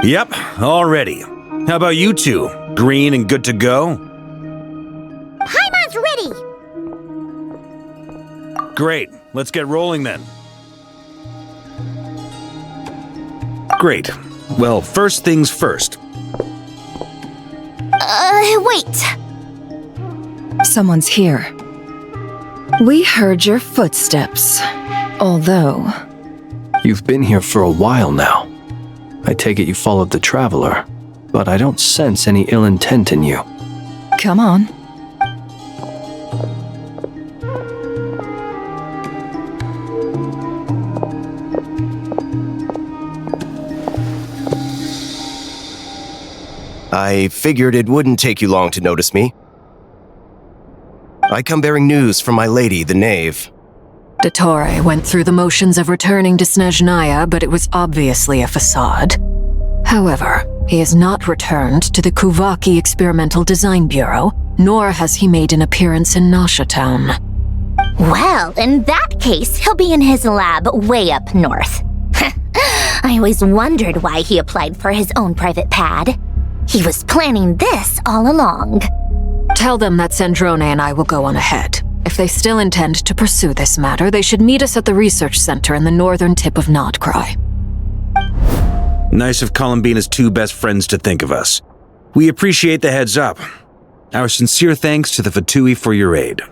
Yep, all ready. How about you two? Green and good to go? Paimon's ready! Great, let's get rolling then. Great. Well, first things first. Wait. Someone's here. We heard your footsteps. Although... You've been here for a while now. I take it you followed the Traveler, but I don't sense any ill intent in you. Come on. I figured it wouldn't take you long to notice me. I come bearing news from my lady, the Knave. Dottore went through the motions of returning to Snezhnaya, but it was obviously a facade. However, he has not returned to the Kuvaki Experimental Design Bureau, nor has he made an appearance in Nasha Town. Well, in that case, he'll be in his lab way up north. I always wondered why he applied for his own private pad. He was planning this all along. Tell them that Sandrone and I will go on ahead. If they still intend to pursue this matter, they should meet us at the research center in the northern tip of Nodcry. Nice of Columbina's two best friends to think of us. We appreciate the heads up. Our sincere thanks to the Fatui for your aid.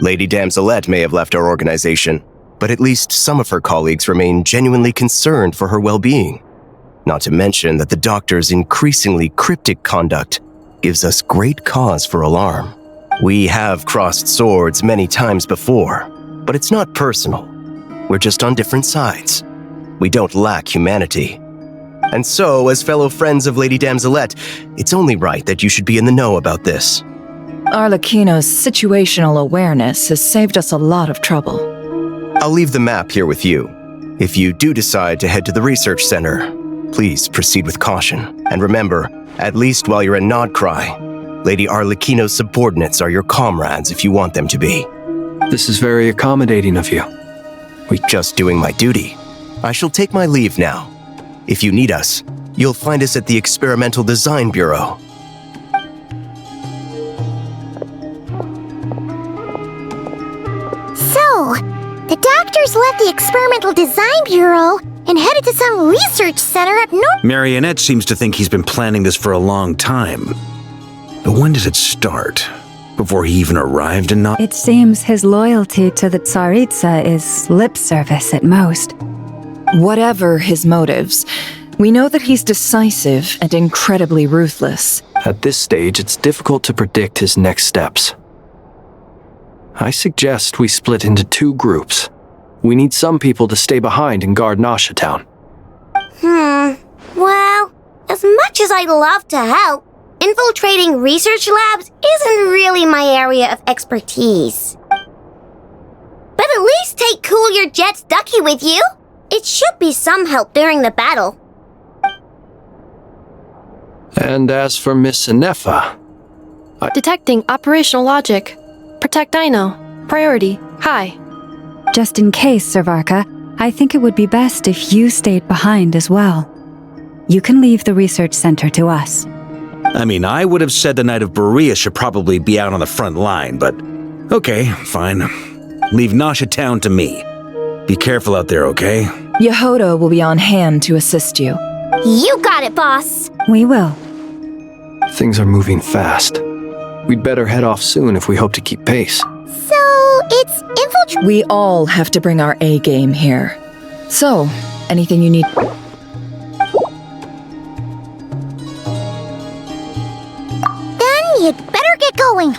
Lady Damselette may have left our organization, but at least some of her colleagues remain genuinely concerned for her well-being. Not to mention that the doctor's increasingly cryptic conduct gives us great cause for alarm. We have crossed swords many times before, but it's not personal. We're just on different sides. We don't lack humanity. And so, as fellow friends of Lady Damselette, it's only right that you should be in the know about this. Arlecchino's situational awareness has saved us a lot of trouble. I'll leave the map here with you. If you do decide to head to the research center, please proceed with caution. And remember, at least while you're in Nodcry, Lady Arlecchino's subordinates are your comrades if you want them to be. This is very accommodating of you. We're just doing my duty. I shall take my leave now. If you need us, you'll find us at the Experimental Design Bureau. So, the doctors left the Experimental Design Bureau and headed to some research center up north. Marionette seems to think he's been planning this for a long time. But when did it start? Before he even arrived in It seems his loyalty to the Tsaritsa is lip service at most. Whatever his motives, we know that he's decisive and incredibly ruthless. At this stage, it's difficult to predict his next steps. I suggest we split into two groups. We need some people to stay behind and guard Nasha Town. Well, as much as I'd love to help, infiltrating research labs isn't really my area of expertise. But at least take Cool Your Jet's Ducky with you. It should be some help during the battle. And as for Miss Inefa, Detecting operational logic. Protect Dino. Priority. High. Just in case, Servarka, I think it would be best if you stayed behind as well. You can leave the research center to us. I mean, I would have said the Knight of Berea should probably be out on the front line, but okay, fine. Leave Nasha Town to me. Be careful out there, okay? Yehoda will be on hand to assist you. You got it, boss. We will. things are moving fast. We'd better head off soon if we hope to keep pace. So, it's infiltrate. We all have to bring our A game here. So, anything you need... Then you'd better get going.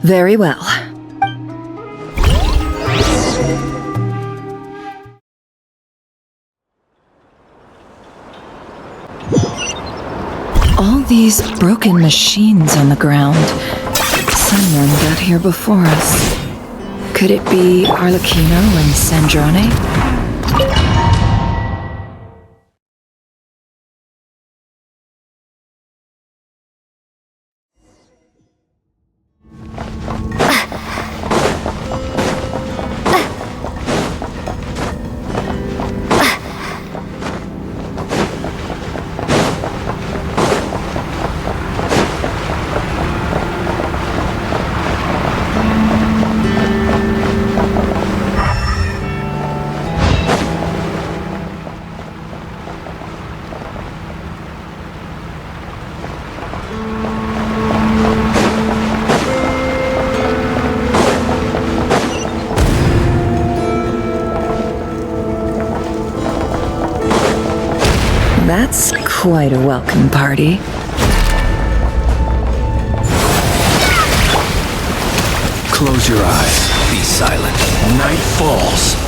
Very well. All these broken machines on the ground. Someone got here before us. Could it be Arlecchino and Sandrone? That's quite a welcome party. Close your eyes. Be silent. Night falls.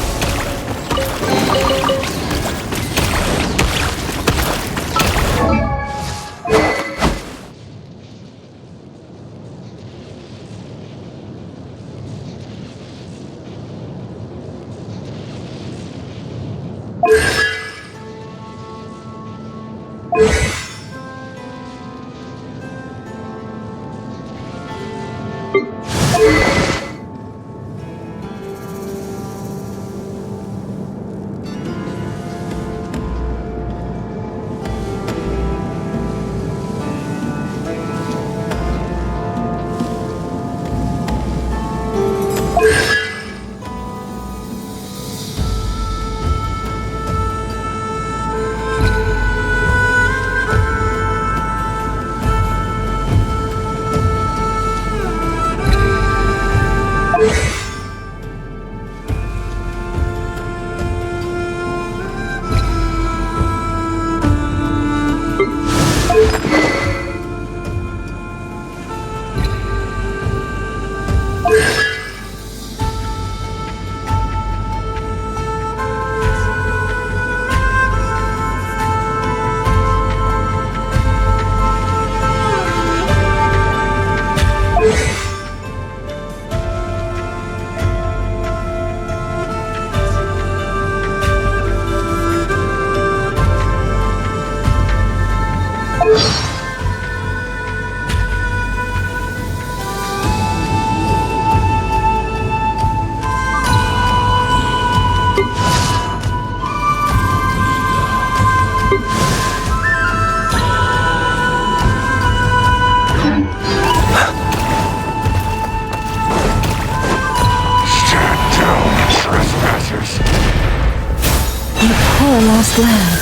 Poor lost lamb.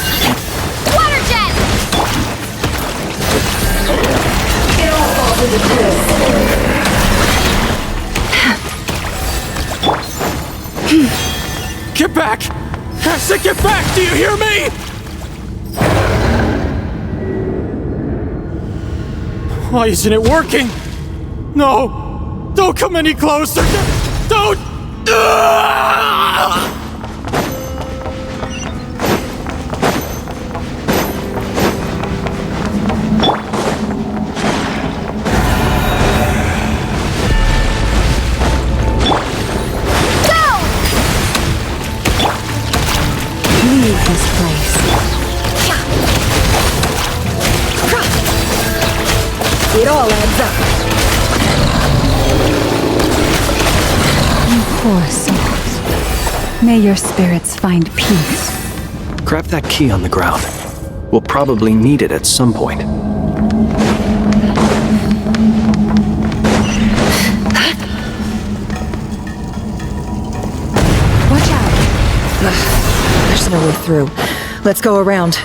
Water jet! Get back! I said get back! Do you hear me? Why isn't it working? No! Don't come any closer! Don't! Leave this place. It all adds up. You poor souls. May your spirits find peace. Grab that key on the ground. We'll probably need it at some point. Watch out. There's no way through. Let's go around.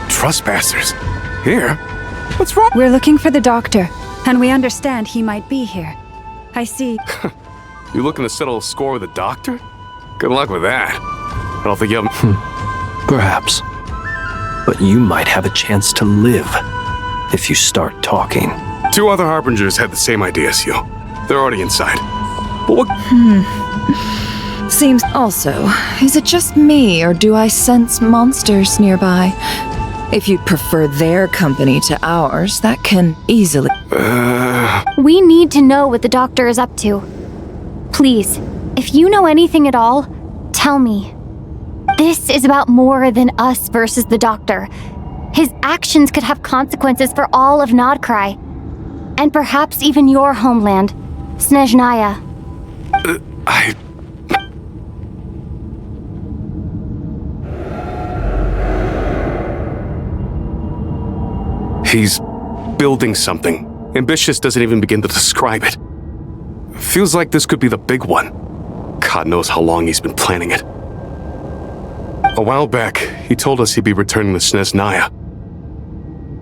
Trespassers? Here? What's wrong? We're looking for the doctor, and we understand he might be here. I see. You looking to settle a score with the doctor? Good luck with that. I don't think you'll... Perhaps. but you might have a chance to live if you start talking. 2 other harbingers had the same idea as you. They're already inside. But what? Seems also, is it just me or do I sense monsters nearby? If you'd prefer their company to ours, that can easily... We need to know what the doctor is up to. Please, if you know anything at all, tell me. This is about more than us versus the doctor. His actions could have consequences for all of Nodcry. And perhaps even your homeland, Snezhnaya. He's building something. Ambitious doesn't even begin to describe it. Feels like this could be the big one. God knows how long he's been planning it. A while back, he told us he'd be returning to Snezhnaya.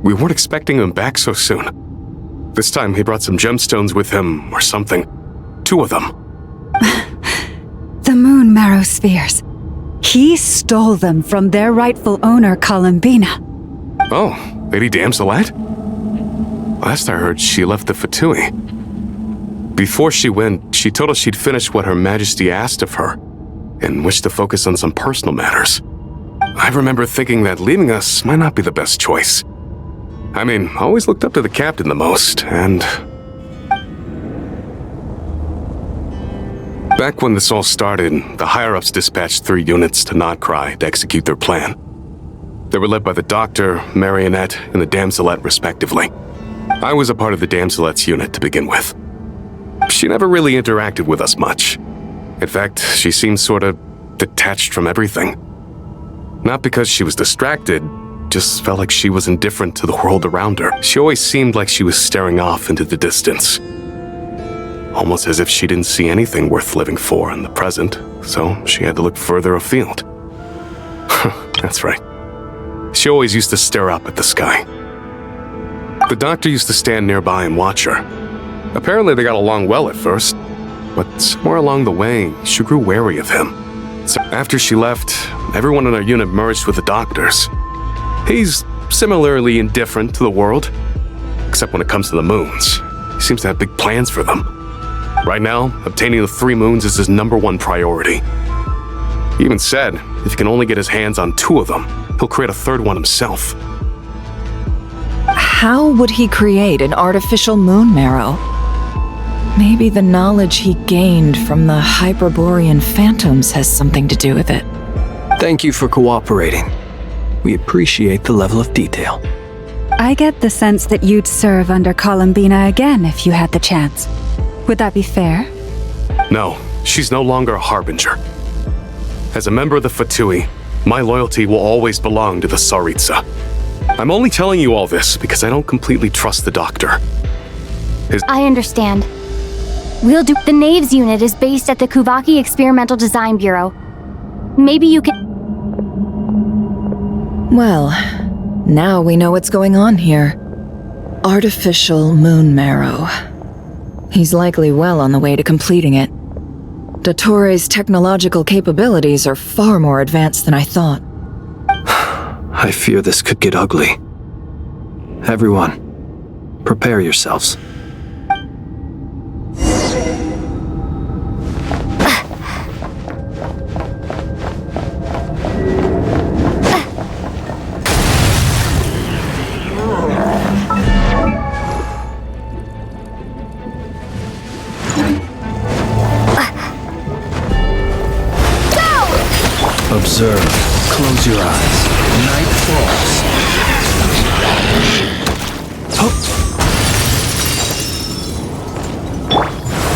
We weren't expecting him back so soon. This time he brought some gemstones with him, or something. 2 of them. The moon marrow spheres. He stole them from their rightful owner, Columbina. Oh, Lady Damselat? Last I heard, she left the Fatui. Before she went, she told us she'd finished what Her Majesty asked of her, and wished to focus on some personal matters. I remember thinking that leaving us might not be the best choice. I mean, I always looked up to the captain the most, and... Back when this all started, the higher-ups dispatched 3 units to Nodcry to execute their plan. They were led by the Doctor, Marionette, and the Damselet, respectively. I was a part of the Damselet's unit to begin with. She never really interacted with us much. In fact, she seemed sort of detached from everything. Not because she was distracted, just felt like she was indifferent to the world around her. She always seemed like she was staring off into the distance. Almost as if she didn't see anything worth living for in the present, so she had to look further afield. That's right. She always used to stare up at the sky. The Doctor used to stand nearby and watch her. Apparently they got along well at first, but somewhere along the way, she grew wary of him. So after she left, everyone in our unit merged with the Doctor's. He's similarly indifferent to the world, except when it comes to the moons. He seems to have big plans for them. Right now, obtaining the 3 moons is his #1 priority. He even said, if he can only get his hands on 2 of them, he'll create a 3rd one himself. How would he create an artificial moon marrow? Maybe the knowledge he gained from the Hyperborean phantoms has something to do with it. Thank you for cooperating. We appreciate the level of detail. I get the sense that you'd serve under Columbina again if you had the chance. Would that be fair? No, she's no longer a Harbinger. As a member of the Fatui, my loyalty will always belong to the Tsaritsa. I'm only telling you all this because I don't completely trust the Doctor. I understand. We'll do. The Knaves unit is based at the Kuvaki Experimental Design Bureau. Maybe you can. Well, now we know what's going on here. Artificial moon marrow. He's likely well on the way to completing it. Dottore's technological capabilities are far more advanced than I thought. I fear this could get ugly. Everyone, prepare yourselves. Observe. Close your eyes. Night falls.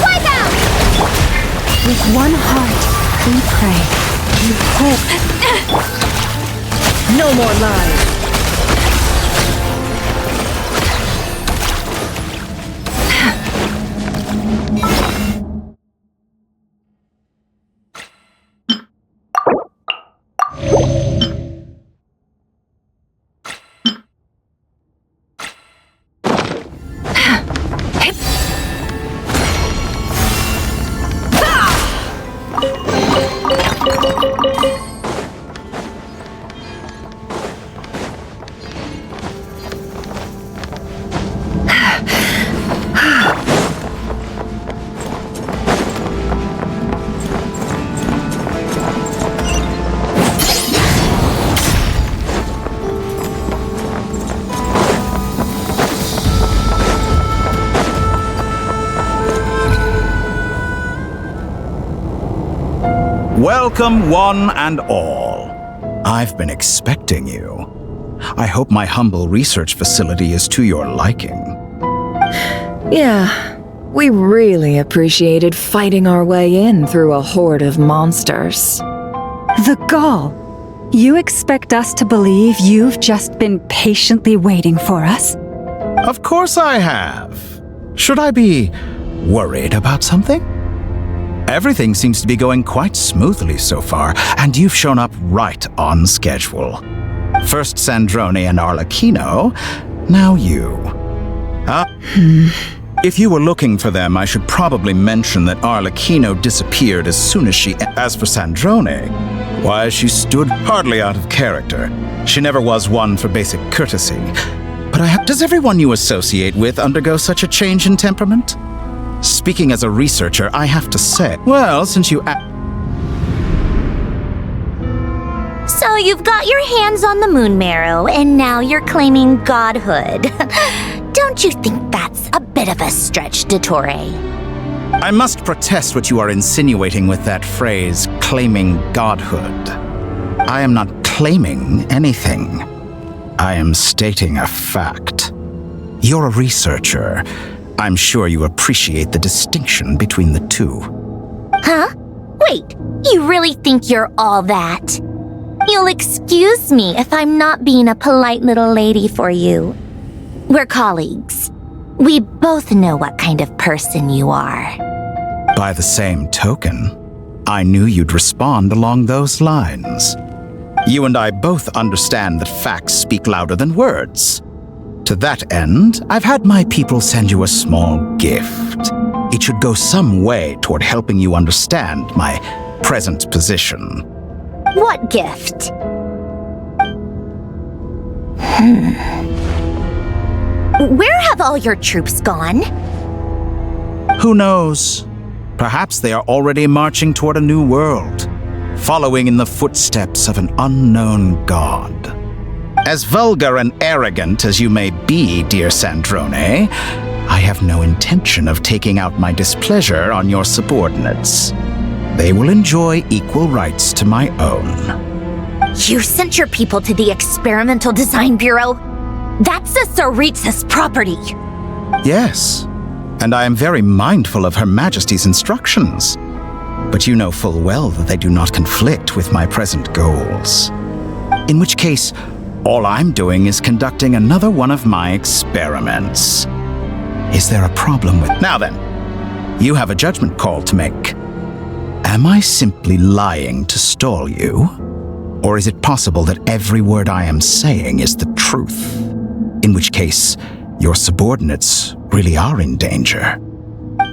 Wipe out! With one heart, we pray. We hope. No more lies! Welcome, one and all. I've been expecting you. I hope my humble research facility is to your liking. Yeah, we really appreciated fighting our way in through a horde of monsters. The gall! You expect us to believe you've just been patiently waiting for us? Of course I have. Should I be worried about something? Everything seems to be going quite smoothly so far, and you've shown up right on schedule. First Sandrone and Arlecchino, now you. If you were looking for them, I should probably mention that Arlecchino disappeared as soon as she... As for Sandrone, why, she stood hardly out of character. She never was one for basic courtesy. But does everyone you associate with undergo such a change in temperament? Speaking as a researcher, I have to say, well, since you... So you've got your hands on the moon marrow, and now you're claiming godhood. Don't you think that's a bit of a stretch, Dottore? I must protest what you are insinuating with that phrase, claiming godhood. I am not claiming anything. I am stating a fact. You're a researcher. I'm sure you appreciate the distinction between the two. Huh? Wait, you really think you're all that? You'll excuse me if I'm not being a polite little lady for you. We're colleagues. We both know what kind of person you are. By the same token, I knew you'd respond along those lines. You and I both understand that facts speak louder than words. To that end, I've had my people send you a small gift. It should go some way toward helping you understand my present position. What gift? Where have all your troops gone? Who knows? Perhaps they are already marching toward a new world, following in the footsteps of an unknown god. As vulgar and arrogant as you may be, dear Sandrone, I have no intention of taking out my displeasure on your subordinates. They will enjoy equal rights to my own. You sent your people to the Experimental Design Bureau? That's a Tsaritsa's property. Yes, and I am very mindful of Her Majesty's instructions. But you know full well that they do not conflict with my present goals. In which case, all I'm doing is conducting another one of my experiments. Is there a problem with... Now then, you have a judgment call to make. Am I simply lying to stall you? Or is it possible that every word I am saying is the truth? In which case, your subordinates really are in danger.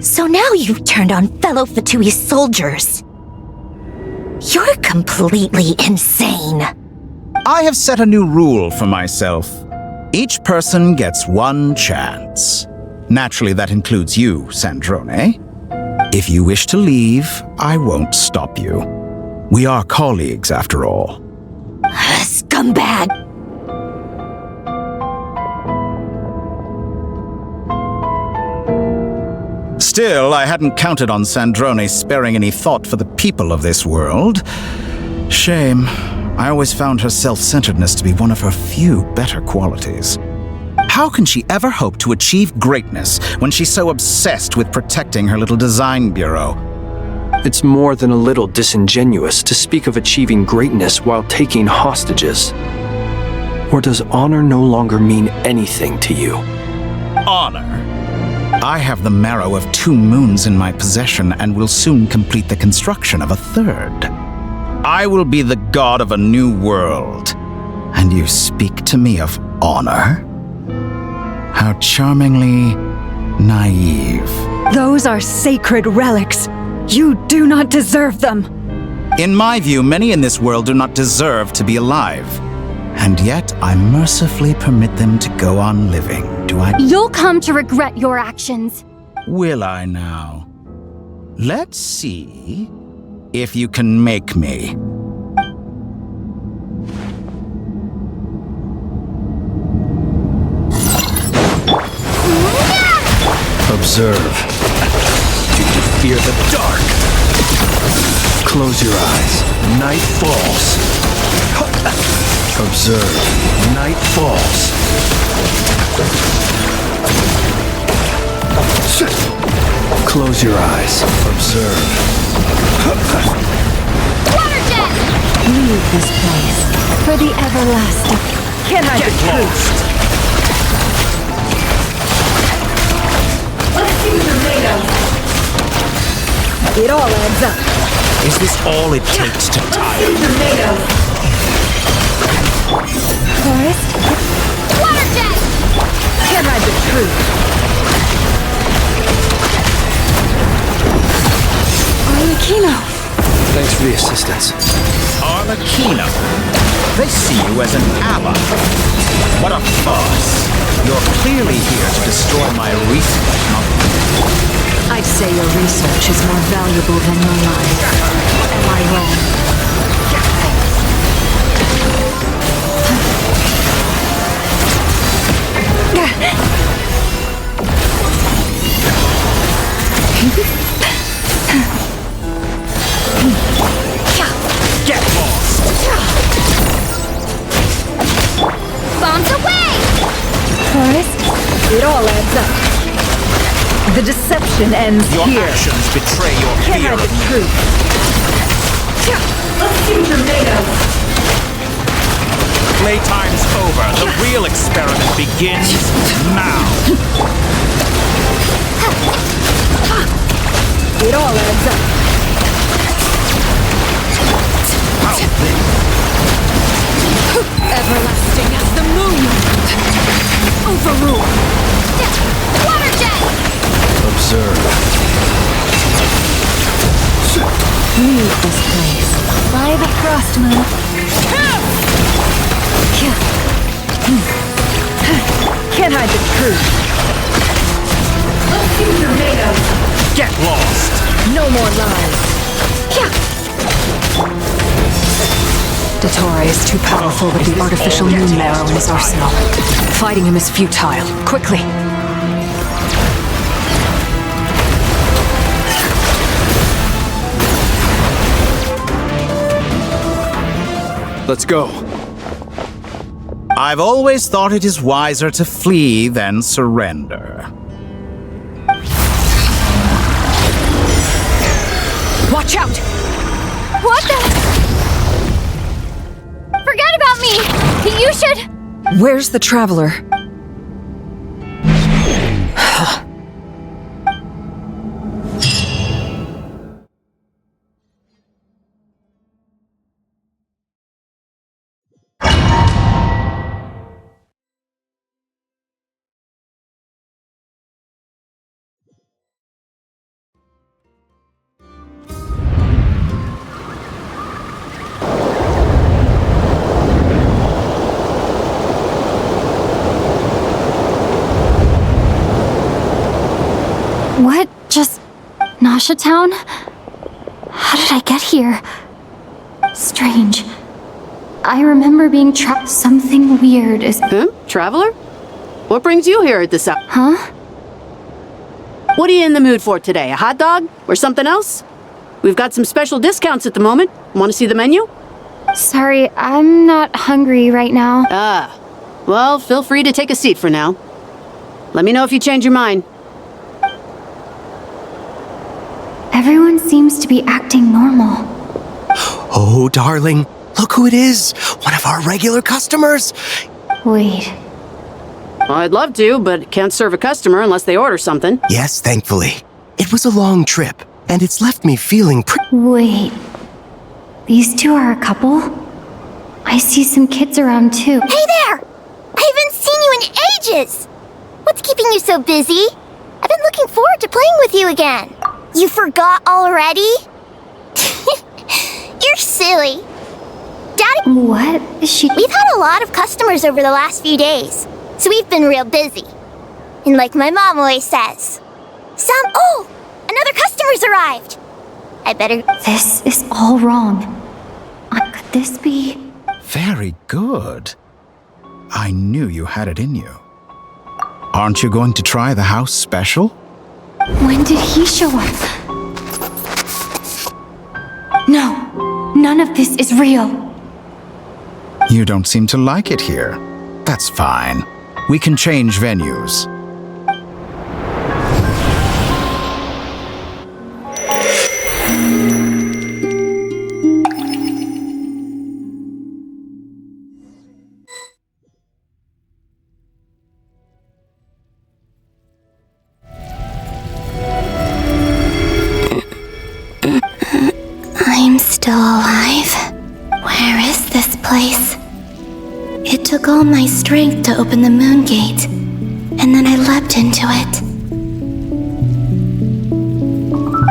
So now you've turned on fellow Fatui soldiers. You're completely insane. I have set a new rule for myself. Each person gets one chance. Naturally, that includes you, Sandrone. If you wish to leave, I won't stop you. We are colleagues, after all. Scumbag! Still, I hadn't counted on Sandrone sparing any thought for the people of this world. Shame. I always found her self-centeredness to be one of her few better qualities. How can she ever hope to achieve greatness when she's so obsessed with protecting her little design bureau? It's more than a little disingenuous to speak of achieving greatness while taking hostages. Or does honor no longer mean anything to you? Honor? I have the marrow of 2 moons in my possession and will soon complete the construction of a 3rd. I will be the god of a new world. And you speak to me of honor? How charmingly naive. Those are sacred relics. You do not deserve them. In my view, many in this world do not deserve to be alive. And yet, I mercifully permit them to go on living. Do I? You'll come to regret your actions. Will I now? Let's see if you can make me. Observe. Do you fear the dark? Close your eyes. Night falls. Observe. Night falls. Close your eyes. Observe. Water jet! Leave this place for the everlasting. Can't hide the truth. Let's see what they're made of. It all adds up. Is this all it takes to tie Let's see what they're made of. Forest? Water jet! Can't hide the truth. Arlecchino! Thanks for the assistance. Arlecchino. They see you as an ally. What a farce. You're clearly here to destroy my research, not I'd say your research is more valuable than your life. Am I wrong? get lost. Bombs away! Forest? It all adds up. The deception ends Your here. actions betray your Can't fear hide of the me. truth. Let's see what you're made of. Playtime's over. The real experiment begins now. It all adds up. Everlasting as the moon. Overruled. Water jet! Observe. Leave this place. By the frost moon. Can't hide the truth. Let's see what you're made of. Get lost. No more lies. Dottore is too powerful with the artificial moon marrow in his arsenal. Fighting him is futile. Quickly! Let's go. I've always thought it is wiser to flee than surrender. Watch out! What the? Forget about me! You should... Where's the traveler? What? Just... Nasha Town? How did I get here? Strange. I remember being trapped. Something weird is... Traveler? What brings you here at this hour? Huh? What are you in the mood for today? A hot dog? Or something else? We've got some special discounts at the moment. Want to see the menu? Sorry, I'm not hungry right now. Ah. Well, feel free to take a seat for now. Let me know if you change your mind. Everyone seems to be acting normal. Oh, darling, look who it is. One of our regular customers. Wait. Well, I'd love to, but can't serve a customer unless they order something. Yes, thankfully. It was a long trip, and it's left me feeling Wait. These two are a couple? I see some kids around too. Hey there! I haven't seen you in ages! What's keeping you so busy? I've been looking forward to playing with you again. You forgot already? You're silly. Daddy... What is she... We've had a lot of customers over the last few days, so we've been real busy. And like my mom always says, Oh! Another customer's arrived! I better... This is all wrong. Could this be... Very good. I knew you had it in you. Aren't you going to try the house special? When did he show up? No, none of this is real. You don't seem to like it here. That's fine. We can change venues. I'm still alive. Where is this place? It took all my strength to open the moon gate, and then I leapt into it.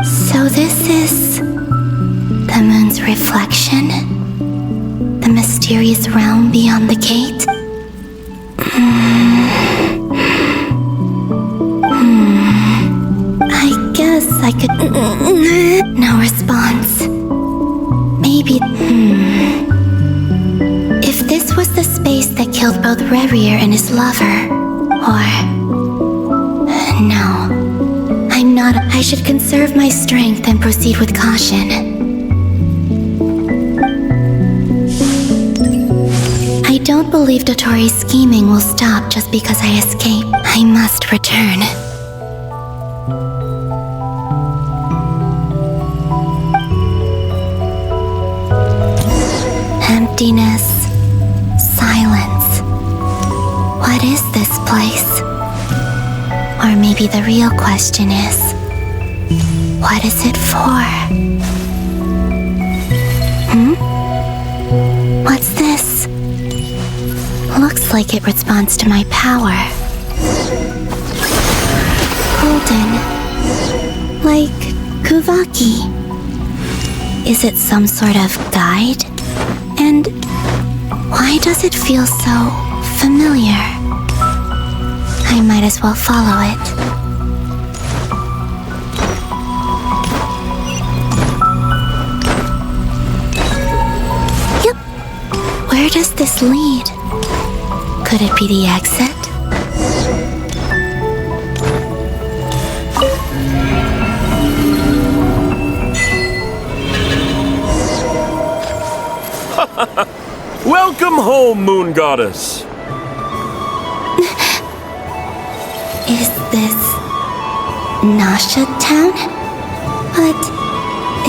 So this is the moon's reflection? The mysterious realm beyond the gate? I guess I could... No response. Maybe... If this was the space that killed both Revier and his lover, or... No. I'm not... I should conserve my strength and proceed with caution. I don't believe Dotori's scheming will stop just because I escape. I must return. Emptiness. Silence. What is this place? Or maybe the real question is, what is it for? What's this? Looks like it responds to my power. Golden. Like Kuvaki. Is it some sort of guide? And why does it feel so familiar? I might as well follow it. Yep. Where does this lead? Could it be the exit? Welcome home, Moon Goddess. Is this Nasha Town? But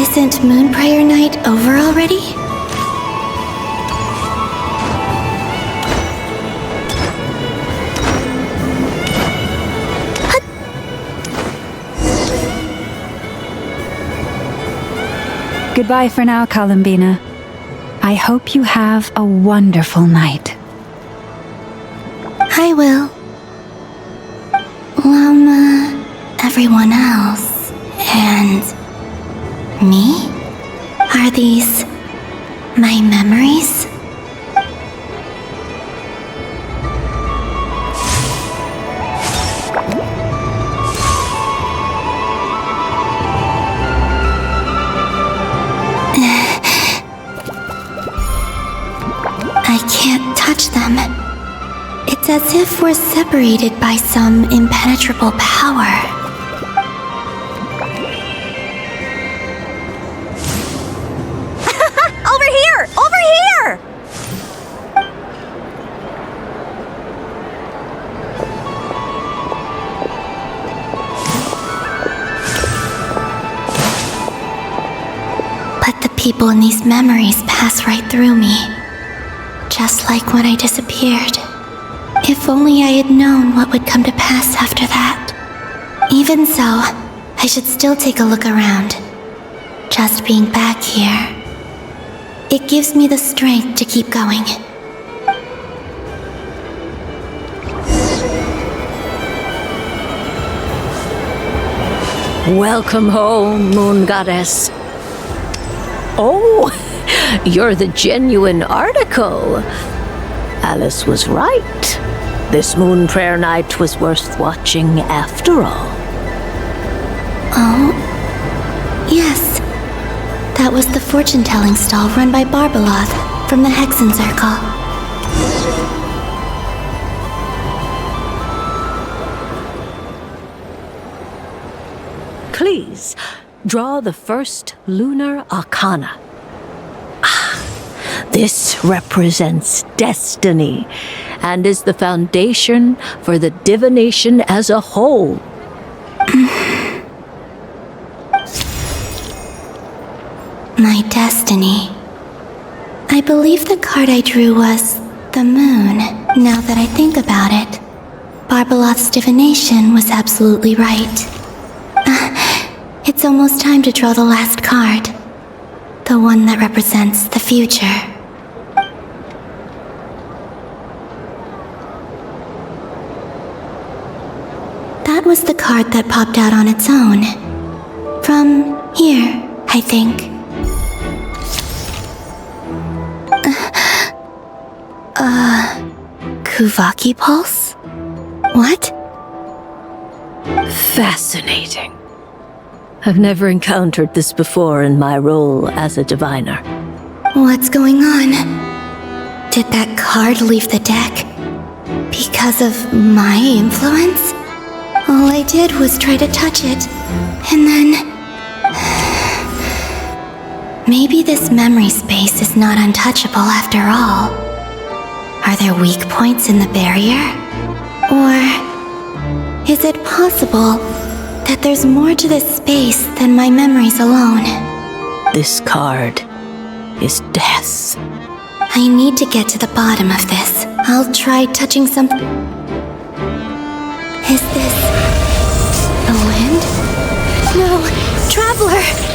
isn't Moon Prayer Night over already? Goodbye for now, Columbina. I hope you have a wonderful night. I will. Llama, everyone else, and me? Are these my memories? I can't touch them. It's as if we're separated by some impenetrable power. Over here! Over here! But the people in these memories pass right through me. Just like when I disappeared. If only I had known what would come to pass after that. Even so, I should still take a look around. Just being back here, it gives me the strength to keep going. Welcome home, Moon Goddess. Oh, you're the genuine article. Alice was right. This Moon Prayer Night was worth watching after all. Oh, yes. That was the fortune-telling stall run by Barbeloth from the Hexen Circle. Please, draw the first lunar arcana. This represents destiny and is the foundation for the divination as a whole. My destiny. I believe the card I drew was the moon. Now that I think about it, Barbalot's divination was absolutely right. It's almost time to draw the last card. The one that represents the future. That was the card that popped out on its own. From here, I think. Kuvaki Pulse? What? Fascinating. I've never encountered this before in my role as a diviner. What's going on? Did that card leave the deck? Because of my influence? All I did was try to touch it, and then... Maybe this memory space is not untouchable after all. Are there weak points in the barrier? Or is it possible that there's more to this space than my memories alone? This card is death. I need to get to the bottom of this. I'll try touching something. Is this the wind? No, Traveler!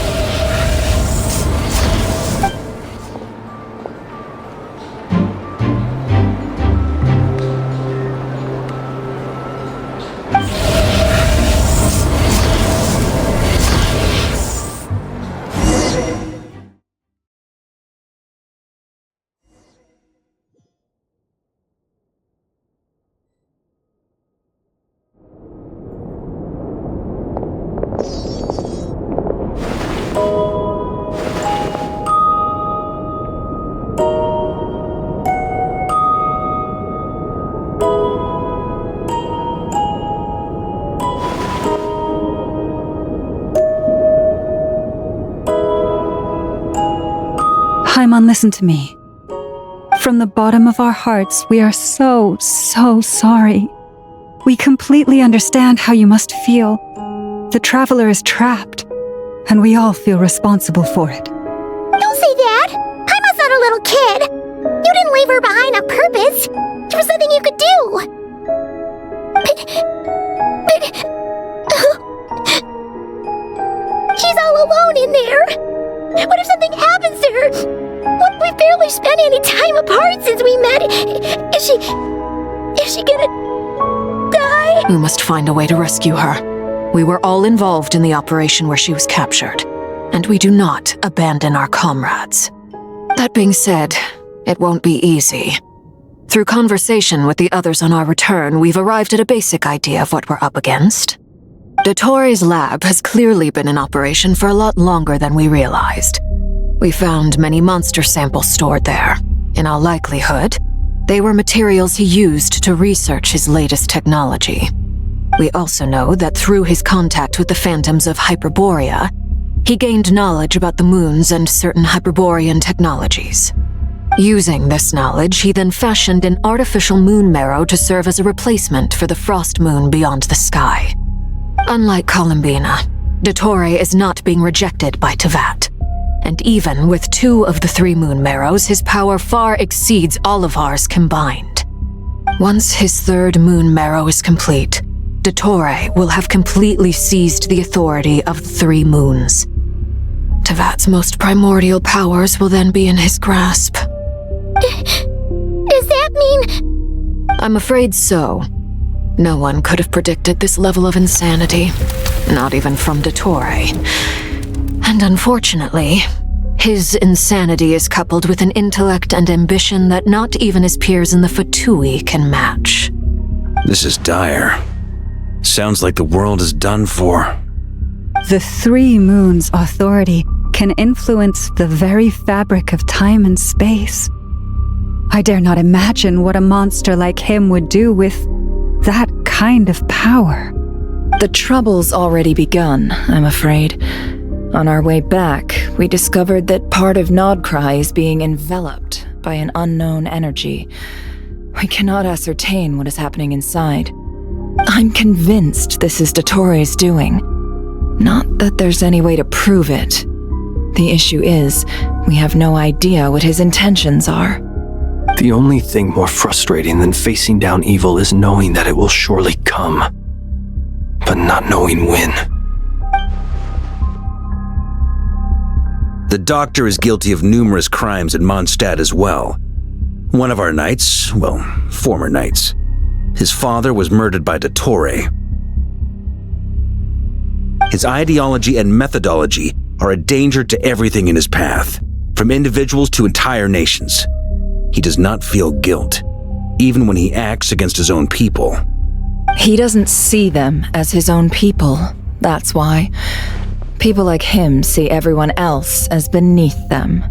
Paimon, listen to me. From the bottom of our hearts, we are so sorry. We completely understand how you must feel. The Traveler is trapped, and we all feel responsible for it. Don't say that! Paimon's not a little kid! You didn't leave her behind on purpose! There was nothing you could do! She's all alone in there! What if something happens to her? We've barely spent any time apart since we met. Is she gonna die? We must find a way to rescue her. We were all involved in the operation where she was captured, and we do not abandon our comrades. That being said, it won't be easy. Through conversation with the others on our return, we've arrived at a basic idea of what we're up against. Dottore's lab has clearly been in operation for a lot longer than we realized. We found many monster samples stored there. In all likelihood, they were materials he used to research his latest technology. We also know that through his contact with the phantoms of Hyperborea, he gained knowledge about the moons and certain Hyperborean technologies. Using this knowledge, he then fashioned an artificial moon marrow to serve as a replacement for the frost moon beyond the sky. Unlike Columbina, Dottore is not being rejected by Tevat. And even with 2 of the 3 moon marrows, his power far exceeds all of ours combined. Once his 3rd moon marrow is complete, Dottore will have completely seized the authority of the 3 moons. Tevat's most primordial powers will then be in his grasp. Does that mean... I'm afraid so. No one could have predicted this level of insanity, not even from Dottore. And unfortunately, his insanity is coupled with an intellect and ambition that not even his peers in the Fatui can match. This is dire. Sounds like the world is done for. The 3 moons' authority can influence the very fabric of time and space. I dare not imagine what a monster like him would do with that kind of power. The trouble's already begun, I'm afraid. On our way back, we discovered that part of Nodcry is being enveloped by an unknown energy. We cannot ascertain what is happening inside. I'm convinced this is Dottore doing. Not that there's any way to prove it. The issue is, we have no idea what his intentions are. The only thing more frustrating than facing down evil is knowing that it will surely come, but not knowing when. The doctor is guilty of numerous crimes at Mondstadt as well. One of our knights, well, former knights, his father was murdered by Dottore. His ideology and methodology are a danger to everything in his path, from individuals to entire nations. He does not feel guilt, even when he acts against his own people. He doesn't see them as his own people, that's why. People like him see everyone else as beneath them.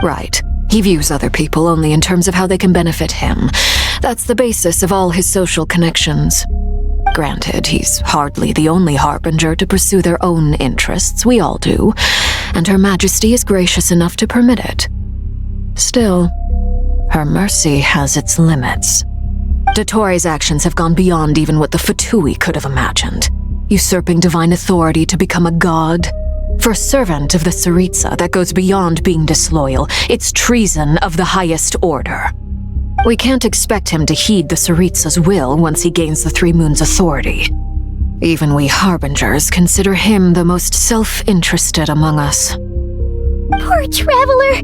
Right. He views other people only in terms of how they can benefit him. That's the basis of all his social connections. Granted, he's hardly the only harbinger to pursue their own interests. We all do. And Her Majesty is gracious enough to permit it. Still, her mercy has its limits. Dottore's actions have gone beyond even what the Fatui could have imagined. Usurping divine authority to become a god. For a servant of the Tsaritsa, that goes beyond being disloyal. It's treason of the highest order. We can't expect him to heed the Tsaritsa's will once he gains the Three Moons' authority. Even we harbingers consider him the most self-interested among us. Poor traveler!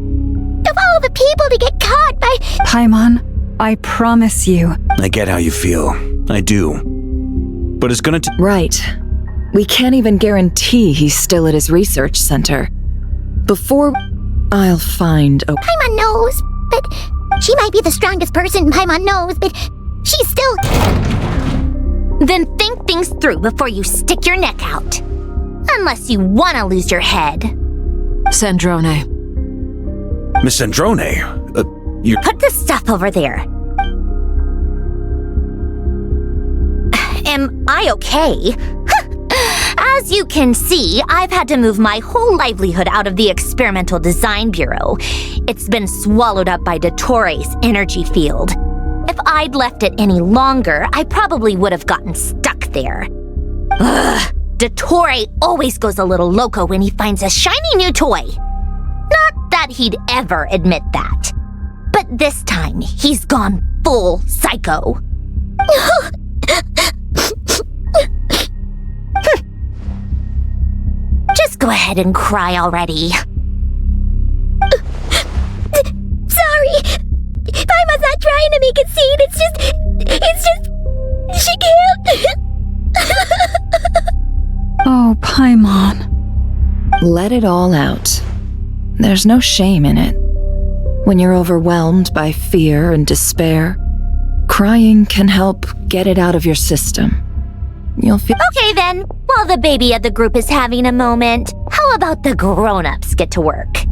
Of all the people to get caught by... Paimon, I promise you. I get how you feel. I do. But it's gonna Right. We can't even guarantee he's still at his research center. Before... I'll find a... Paimon knows, but... She might be the strongest person Paimon knows, but... She's still... Then think things through before you stick your neck out. Unless you want to lose your head. Sandrone. Miss Sandrone, you... Put the stuff over there. Am I okay? As you can see, I've had to move my whole livelihood out of the Experimental Design Bureau. It's been swallowed up by Dottore's energy field. If I'd left it any longer, I probably would have gotten stuck there. Ugh, Dottore always goes a little loco when he finds a shiny new toy. Not that he'd ever admit that. But this time, he's gone full psycho. Just go ahead and cry already. Sorry. Paimon's not trying to make it seem. It's just... She can't. Oh, Paimon. Let it all out. There's no shame in it. When you're overwhelmed by fear and despair, crying can help get it out of your system. You'll feel... Okay then, while the baby of the group is having a moment, how about the grown-ups get to work?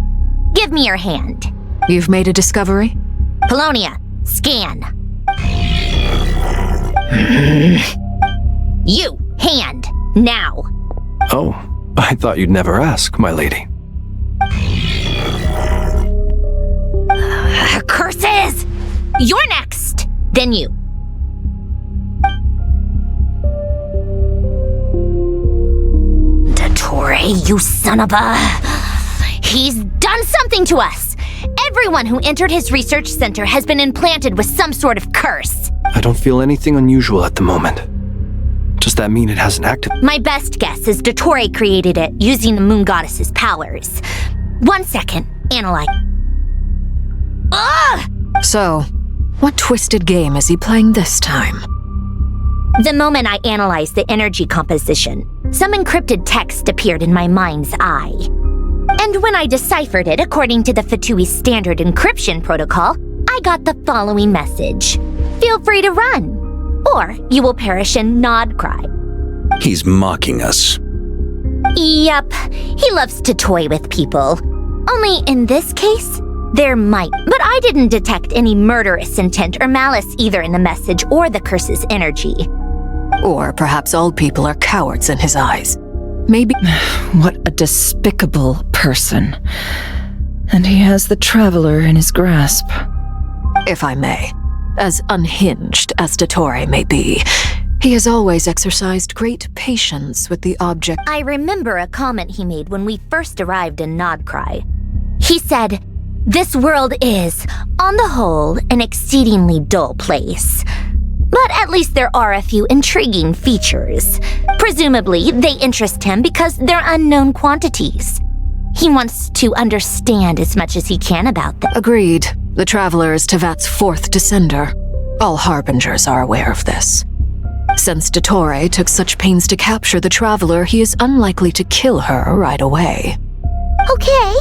Give me your hand. You've made a discovery? Polonia, scan. You, hand, now. Oh, I thought you'd never ask, my lady. Curses! You're next, then you. Dottore, you son of a... He's done something to us! Everyone who entered his research center has been implanted with some sort of curse. I don't feel anything unusual at the moment. Does that mean it hasn't acted? My best guess is Dottore created it using the Moon Goddess's powers. 1 second, analyze. Ugh! So, what twisted game is he playing this time? The moment I analyzed the energy composition, some encrypted text appeared in my mind's eye. And when I deciphered it according to the Fatui standard encryption protocol, I got the following message. Feel free to run, or you will perish in Nodcry. He's mocking us. Yep, he loves to toy with people. Only in this case, there might, but I didn't detect any murderous intent or malice either in the message or the curse's energy. Or perhaps all people are cowards in his eyes. Maybe. What a despicable person. And he has the Traveler in his grasp. If I may, as unhinged as Dottore may be, he has always exercised great patience with the object. I remember a comment he made when we first arrived in Nodcry. He said, "This world is, on the whole, an exceedingly dull place. But at least there are a few intriguing features. Presumably, they interest him because they're unknown quantities. He wants to understand as much as he can about them." Agreed. The Traveler is Tevat's fourth descender. All Harbingers are aware of this. Since Dottore took such pains to capture the Traveler, he is unlikely to kill her right away. Okay.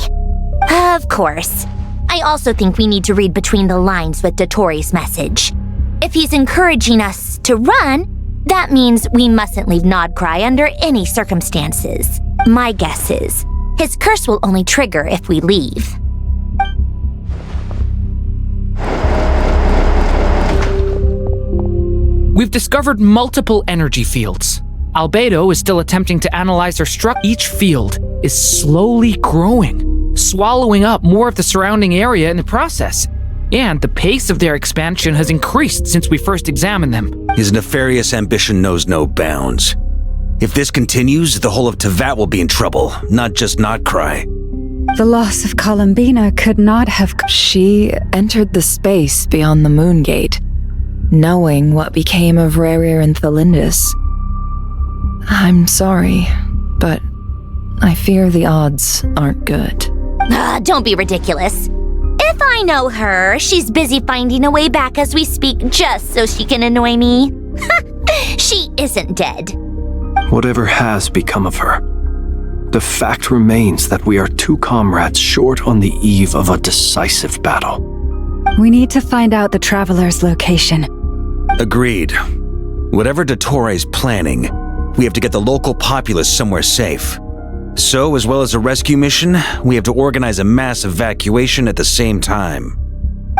Of course. I also think we need to read between the lines with Dottore's message. If he's encouraging us to run, that means we mustn't leave Nodcry under any circumstances. My guess is, his curse will only trigger if we leave. We've discovered multiple energy fields. Albedo is still attempting to analyze their structure. Each field is slowly growing, swallowing up more of the surrounding area in the process. And the pace of their expansion has increased since we first examined them. His nefarious ambition knows no bounds. If this continues, the whole of Tevat will be in trouble, not just Nodcry. The loss of Columbina could not have... She entered the space beyond the Moon Gate, knowing what became of Rerir and Thalindus. I'm sorry, but I fear the odds aren't good. Don't be ridiculous. If I know her, she's busy finding a way back as we speak just so she can annoy me. She isn't dead. Whatever has become of her, the fact remains that we are two comrades short on the eve of a decisive battle. We need to find out the Traveler's location. Agreed. Whatever Dottore's planning, we have to get the local populace somewhere safe. So, as well as a rescue mission, we have to organize a mass evacuation at the same time.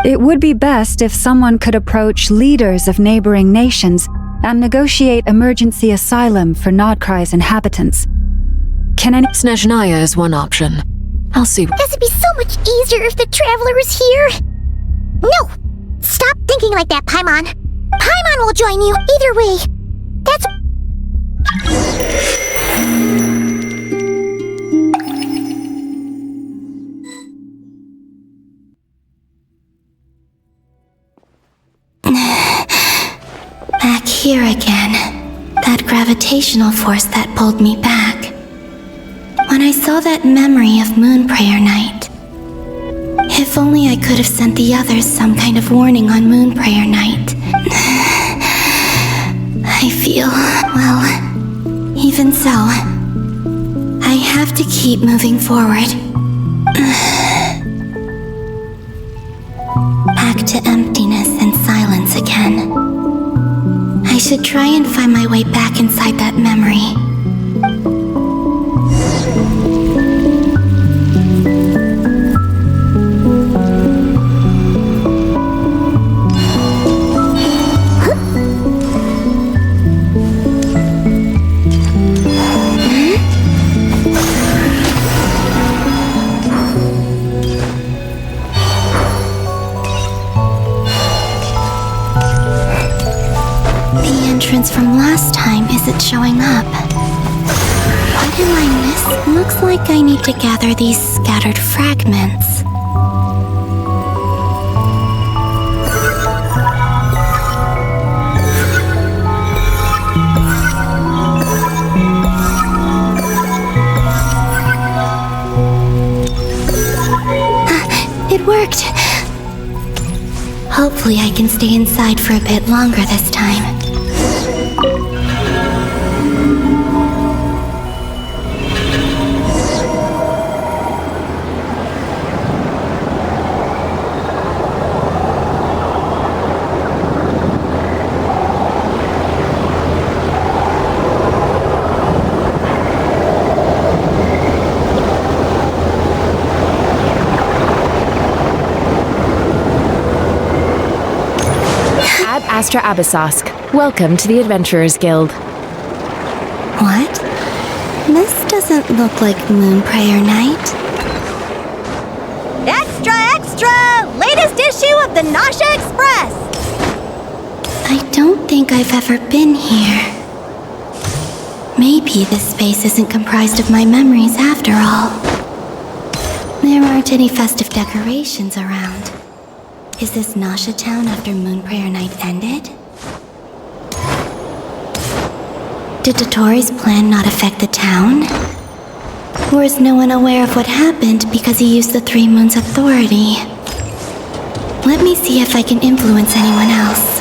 It would be best if someone could approach leaders of neighboring nations and negotiate emergency asylum for Nodcry's inhabitants. Can any... Snezhnaya is one option. I'll see. Guess it'd be so much easier if the Traveler was here. No! Stop thinking like that, Paimon. Paimon will join you either way. That's... Back here again. That gravitational force that pulled me back. When I saw that memory of Moon Prayer Night. If only I could have sent the others some kind of warning on Moon Prayer Night. I feel, well, even so, I have to keep moving forward. Back to emptiness and silence again. I should try and find my way back inside that memory. From last time isn't showing up. What did I miss? Looks like I need to gather these scattered fragments. It worked. Hopefully I can stay inside for a bit longer this time. Astra Abysosk. Welcome to the Adventurers Guild. What? Miss doesn't look like Moon Prayer Night. Extra, extra! Latest issue of the Nasha Express! I don't think I've ever been here. Maybe this space isn't comprised of my memories after all. There aren't any festive decorations around. Is this Nasha Town after Moon Prayer Night ended? Did Dottore plan not affect the town? Or is no one aware of what happened because he used the Three Moons' authority? Let me see if I can influence anyone else.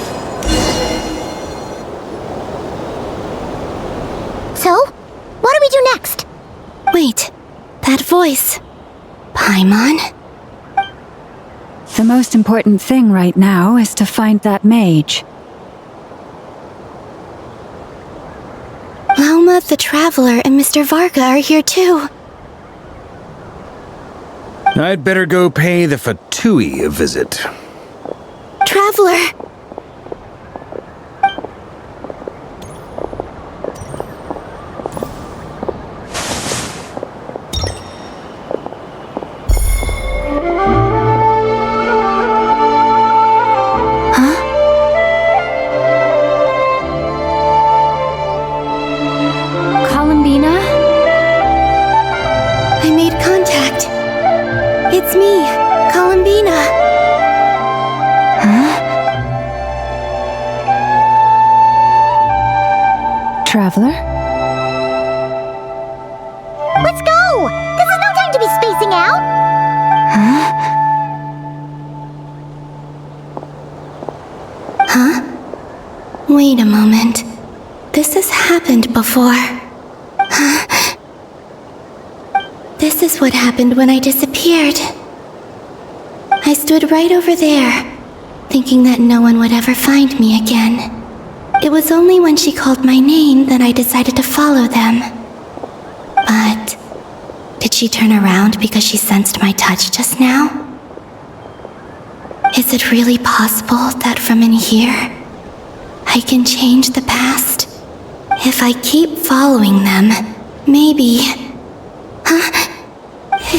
So, what do we do next? Wait, that voice. Paimon? The most important thing right now is to find that mage. Lauma, the Traveler, and Mr. Varga are here too. I'd better go pay the Fatui a visit. Traveler! It's me, Columbina. Huh? Traveler? Let's go! This is no time to be spacing out! Huh? Wait a moment. This has happened before. This is what happened when I disappeared. I stood right over there, thinking that no one would ever find me again. It was only when she called my name that I decided to follow them. But did she turn around because she sensed my touch just now? Is it really possible that from in here, I can change the past? If I keep following them, maybe...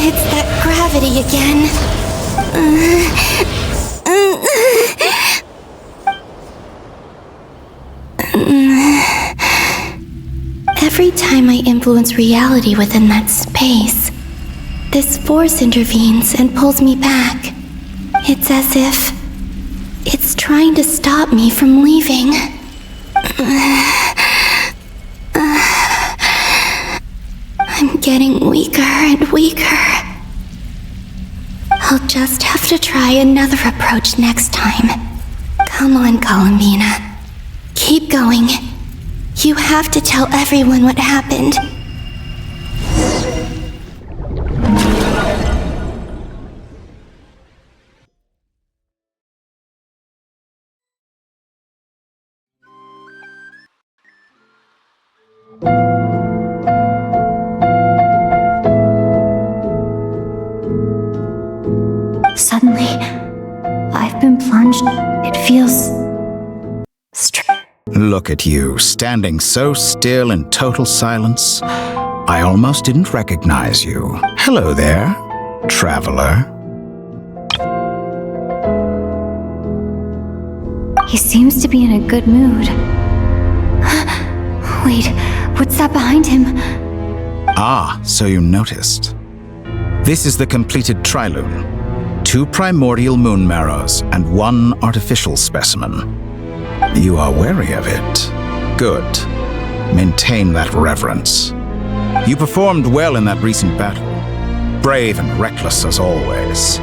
It's that gravity again. Every time I influence reality within that space, this force intervenes and pulls me back. It's as if it's trying to stop me from leaving. I'm getting weaker and weaker. I'll just have to try another approach next time. Come on, Columbina. Keep going. You have to tell everyone what happened. Suddenly, I've been plunged. It feels... Look at you, standing so still in total silence. I almost didn't recognize you. Hello there, traveler. He seems to be in a good mood. Wait, what's that behind him? Ah, so you noticed. This is the completed Trilune. 2 primordial moon marrows and 1 artificial specimen. You are wary of it. Good. Maintain that reverence. You performed well in that recent battle. Brave and reckless as always.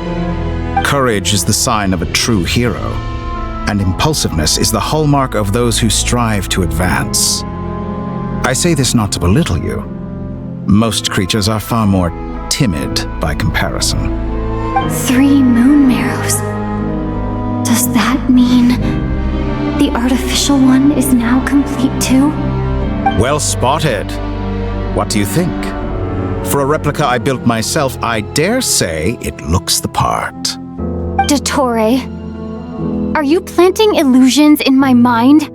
Courage is the sign of a true hero, and impulsiveness is the hallmark of those who strive to advance. I say this not to belittle you. Most creatures are far more timid by comparison. 3 moon marrows. Does that mean the artificial one is now complete too? Well spotted. What do you think? For a replica I built myself, I dare say it looks the part. Dottore, are you planting illusions in my mind?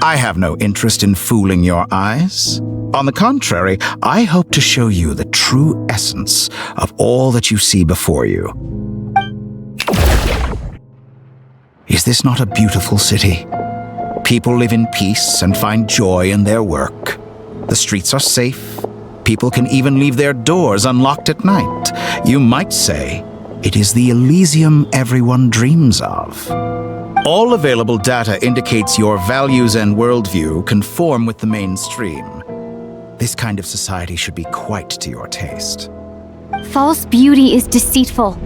I have no interest in fooling your eyes. On the contrary, I hope to show you the true essence of all that you see before you. Is this not a beautiful city? People live in peace and find joy in their work. The streets are safe. People can even leave their doors unlocked at night. You might say it is the Elysium everyone dreams of. All available data indicates your values and worldview conform with the mainstream. This kind of society should be quite to your taste. False beauty is deceitful.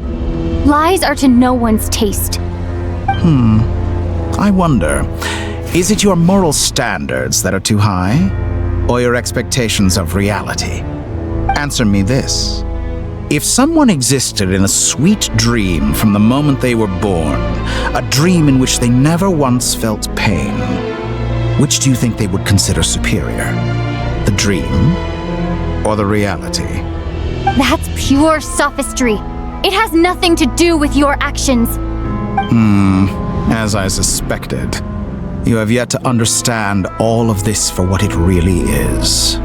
Lies are to no one's taste. I wonder, is it your moral standards that are too high, or your expectations of reality? Answer me this. If someone existed in a sweet dream from the moment they were born, a dream in which they never once felt pain, which do you think they would consider superior? The dream or the reality? That's pure sophistry. It has nothing to do with your actions. As I suspected. You have yet to understand all of this for what it really is.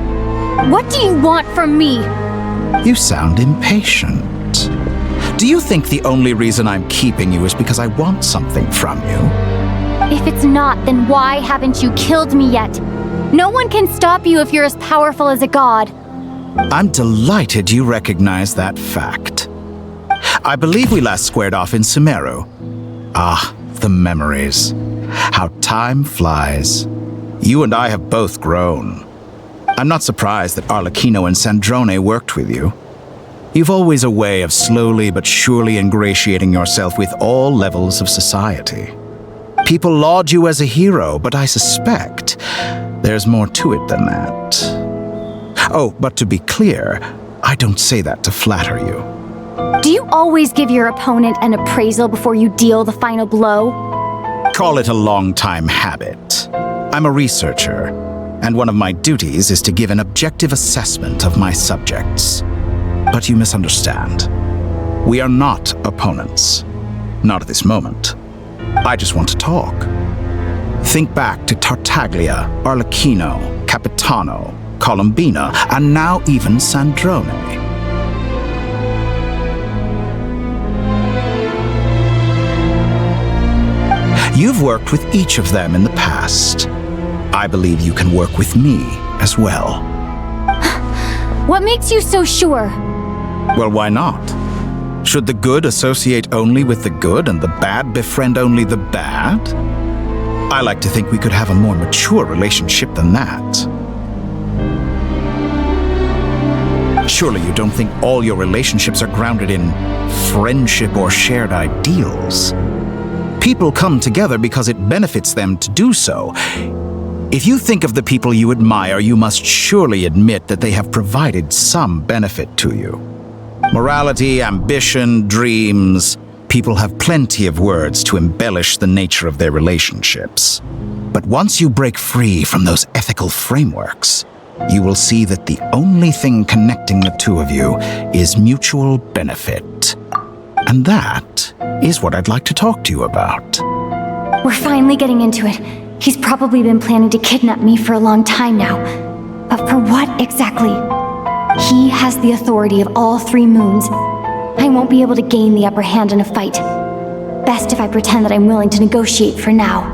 What do you want from me? You sound impatient. Do you think the only reason I'm keeping you is because I want something from you? If it's not, then why haven't you killed me yet? No one can stop you if you're as powerful as a god. I'm delighted you recognize that fact. I believe we last squared off in Sumeru. Ah, the memories. How time flies. You and I have both grown. I'm not surprised that Arlecchino and Sandrone worked with you. You've always a way of slowly but surely ingratiating yourself with all levels of society. People laud you as a hero, but I suspect there's more to it than that. Oh, but to be clear, I don't say that to flatter you. Do you always give your opponent an appraisal before you deal the final blow? Call it a long-time habit. I'm a researcher, and one of my duties is to give an objective assessment of my subjects. But you misunderstand. We are not opponents. Not at this moment. I just want to talk. Think back to Tartaglia, Arlecchino, Capitano, Colombina, and now even Sandrone. You've worked with each of them in the past. I believe you can work with me as well. What makes you so sure? Well, why not? Should the good associate only with the good and the bad befriend only the bad? I like to think we could have a more mature relationship than that. Surely you don't think all your relationships are grounded in friendship or shared ideals. People come together because it benefits them to do so. If you think of the people you admire, you must surely admit that they have provided some benefit to you. Morality, ambition, dreams. People have plenty of words to embellish the nature of their relationships. But once you break free from those ethical frameworks, you will see that the only thing connecting the two of you is mutual benefit. And that is what I'd like to talk to you about. We're finally getting into it. He's probably been planning to kidnap me for a long time now. But for what exactly? He has the authority of all three moons. I won't be able to gain the upper hand in a fight. Best if I pretend that I'm willing to negotiate for now.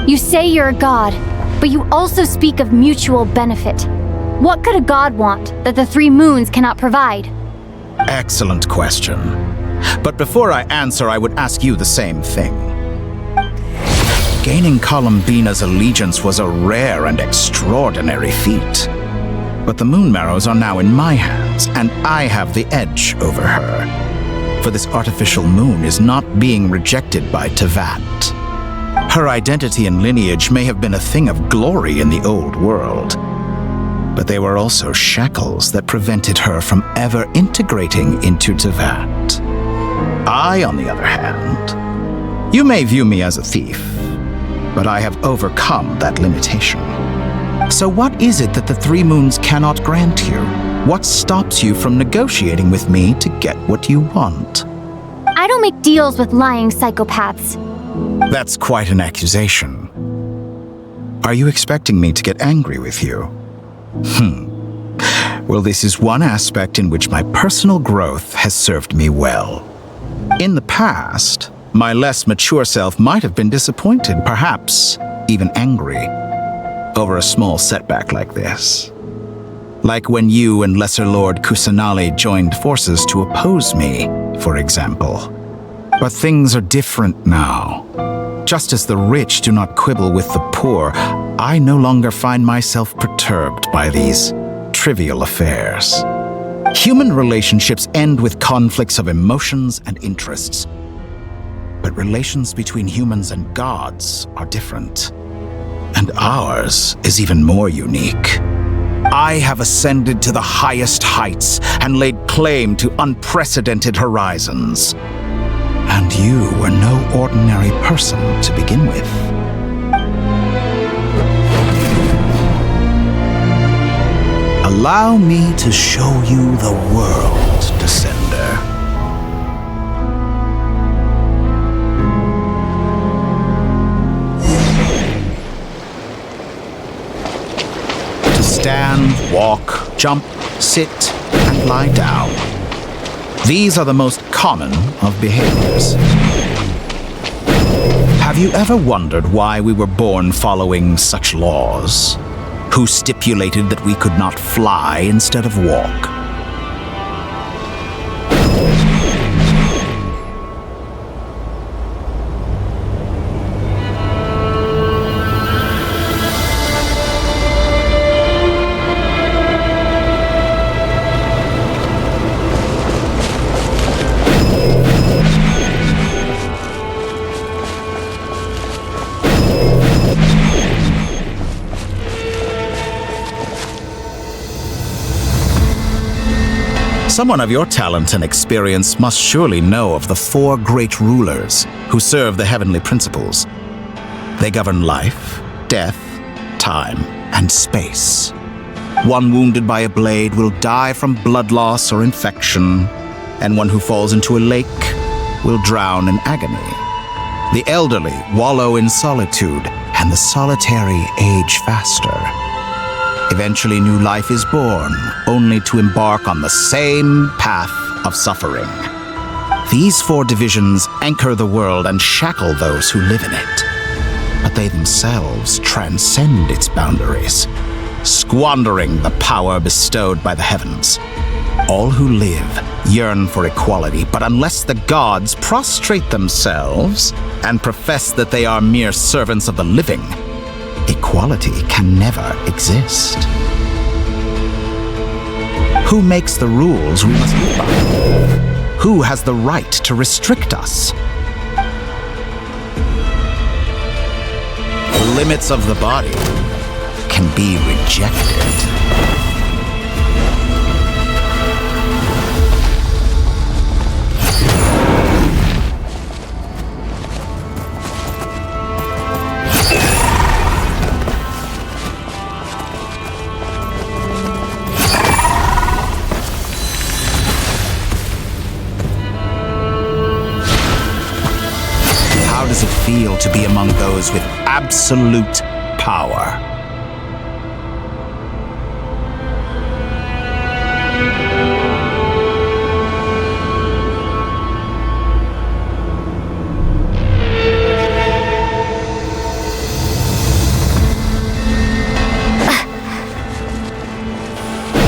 You say you're a god, but you also speak of mutual benefit. What could a god want that the three moons cannot provide? Excellent question. But before I answer, I would ask you the same thing. Gaining Colombina's allegiance was a rare and extraordinary feat. But the Moon Marrows are now in my hands, and I have the edge over her. For this artificial moon is not being rejected by Tevat. Her identity and lineage may have been a thing of glory in the old world, but they were also shackles that prevented her from ever integrating into Tevat. I, on the other hand, you may view me as a thief, but I have overcome that limitation. So what is it that the three moons cannot grant you? What stops you from negotiating with me to get what you want? I don't make deals with lying psychopaths. That's quite an accusation. Are you expecting me to get angry with you? Well, this is one aspect in which my personal growth has served me well. In the past, my less mature self might have been disappointed, perhaps even angry, over a small setback like this. Like when you and Lesser Lord Kusanali joined forces to oppose me, for example. But things are different now. Just as the rich do not quibble with the poor, I no longer find myself perturbed by these trivial affairs. Human relationships end with conflicts of emotions and interests. But relations between humans and gods are different. And ours is even more unique. I have ascended to the highest heights and laid claim to unprecedented horizons. And you were no ordinary person to begin with. Allow me to show you the world, Descender. To stand, walk, jump, sit, and lie down. These are the most common of behaviors. Have you ever wondered why we were born following such laws? Who stipulated that we could not fly instead of walk? Someone of your talent and experience must surely know of the 4 great rulers who serve the heavenly principles. They govern life, death, time, and space. One wounded by a blade will die from blood loss or infection, and one who falls into a lake will drown in agony. The elderly wallow in solitude, and the solitary age faster. Eventually, new life is born, only to embark on the same path of suffering. These 4 divisions anchor the world and shackle those who live in it. But they themselves transcend its boundaries, squandering the power bestowed by the heavens. All who live yearn for equality, but unless the gods prostrate themselves and profess that they are mere servants of the living, equality can never exist. Who makes the rules we must live by? Who has the right to restrict us? The limits of the body can be rejected. Feel to be among those with absolute power.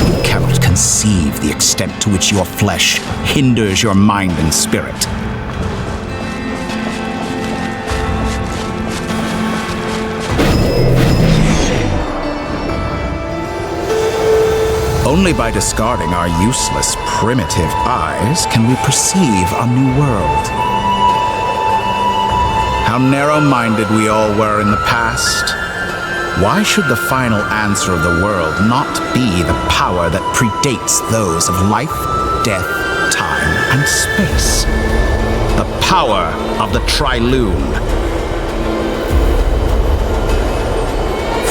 You cannot conceive the extent to which your flesh hinders your mind and spirit. Only by discarding our useless, primitive eyes can we perceive a new world. How narrow-minded we all were in the past. Why should the final answer of the world not be the power that predates those of life, death, time, and space? The power of the Triloon.